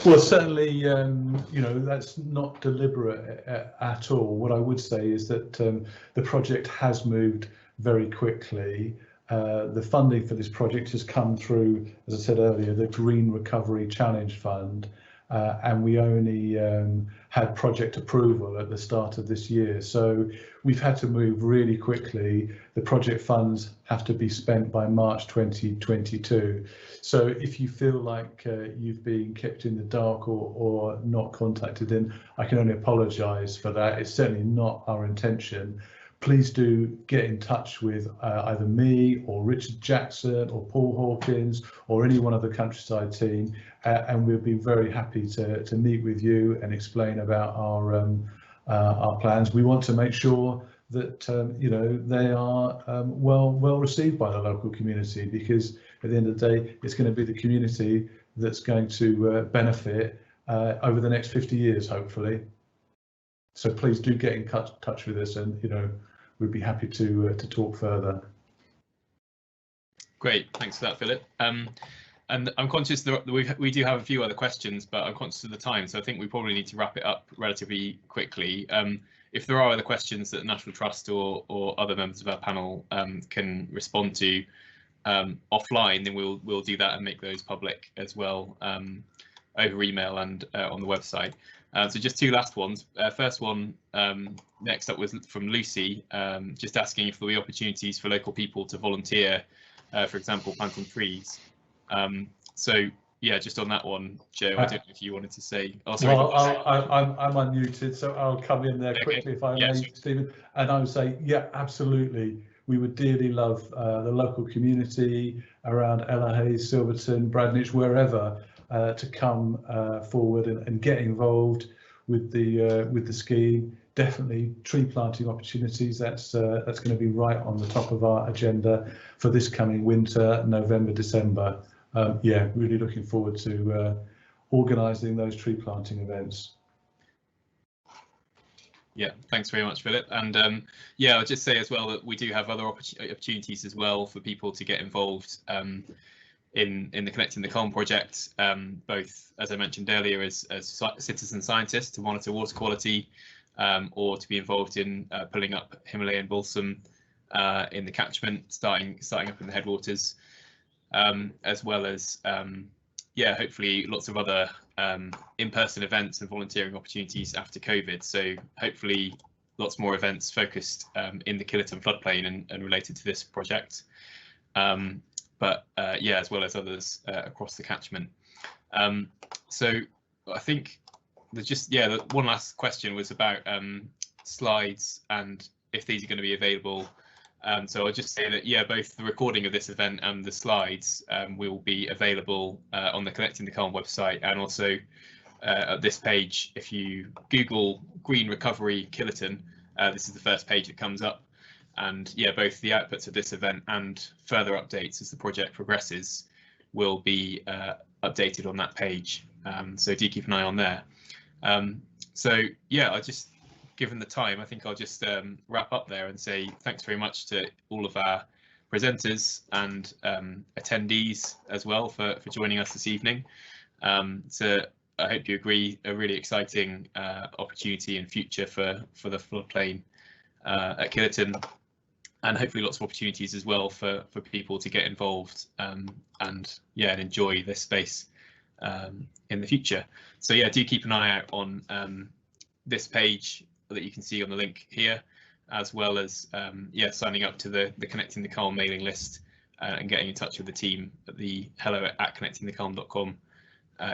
Well, certainly, that's not deliberate at all. What I would say is that the project has moved very quickly. The funding for this project has come through, as I said earlier, the Green Recovery Challenge Fund, and we only had project approval at the start of this year. So we've had to move really quickly. The project funds have to be spent by March 2022. So if you feel like you've been kept in the dark or not contacted, then I can only apologise for that. It's certainly not our intention. Please do get in touch with either me or Richard Jackson or Paul Hawkins or anyone of the Countryside team, and we'll be very happy to meet with you and explain about our plans. We want to make sure that they are well received by the local community, because at the end of the day, it's going to be the community that's going to benefit over the next 50 years, hopefully. So please do get in touch with us, and we'd be happy to talk further. Great, thanks for that, Philip. And I'm conscious that we do have a few other questions, but I'm conscious of the time, so I think we probably need to wrap it up relatively quickly. If there are other questions that the National Trust or other members of our panel can respond to offline, then we'll do that and make those public as well, over email and on the website. So just two last ones. First one, next up was from Lucy, just asking if there were opportunities for local people to volunteer, for example, planting trees. So yeah, just on that one, Joe, I don't know if you wanted to say. Oh, sorry. Well, I'm unmuted, so I'll come in there quickly if I may, sure. Stephen. And I would say, yeah, absolutely. We would dearly love the local community around Ellerhayes, Silverton, Bradnich, wherever, to come forward and get involved with the scheme. Definitely tree planting opportunities. That's going to be right on the top of our agenda for this coming winter, November, December. Yeah, really looking forward to organising those tree planting events. Yeah, thanks very much, Philip. And yeah, I'll just say as well that we do have other opportunities as well for people to get involved in the Connecting the Culm project, both, as I mentioned earlier, as citizen scientists to monitor water quality, or to be involved in pulling up Himalayan balsam in the catchment, starting up in the headwaters, as well as yeah, hopefully lots of other in-person events and volunteering opportunities after COVID. So hopefully lots more events focused in the Killerton floodplain and related to this project. But yeah, as well as others across the catchment. So I think there's just, yeah, the one last question was about slides and if these are going to be available. So I'll just say that, yeah, both the recording of this event and the slides will be available on the Connecting the Culm website, and also at this page. If you Google Green Recovery Killerton, this is the first page that comes up. And yeah, both the outputs of this event and further updates as the project progresses will be updated on that page. So do keep an eye on there. So yeah, I just, given the time, I think I'll just wrap up there and say thanks very much to all of our presenters and attendees as well for joining us this evening. So I hope you agree, a really exciting opportunity and future for the floodplain at Killerton, and hopefully lots of opportunities as well for people to get involved and yeah, and enjoy this space in the future. So yeah, do keep an eye out on this page that you can see on the link here, as well as yeah, signing up to the Connecting the Culm mailing list and getting in touch with the team at the hello@connectingtheculm.com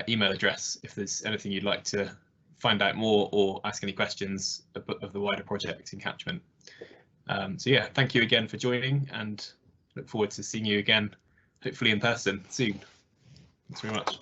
email address if there's anything you'd like to find out more or ask any questions of the wider project in catchment. So yeah, thank you again for joining, and look forward to seeing you again, hopefully in person soon. Thanks very much.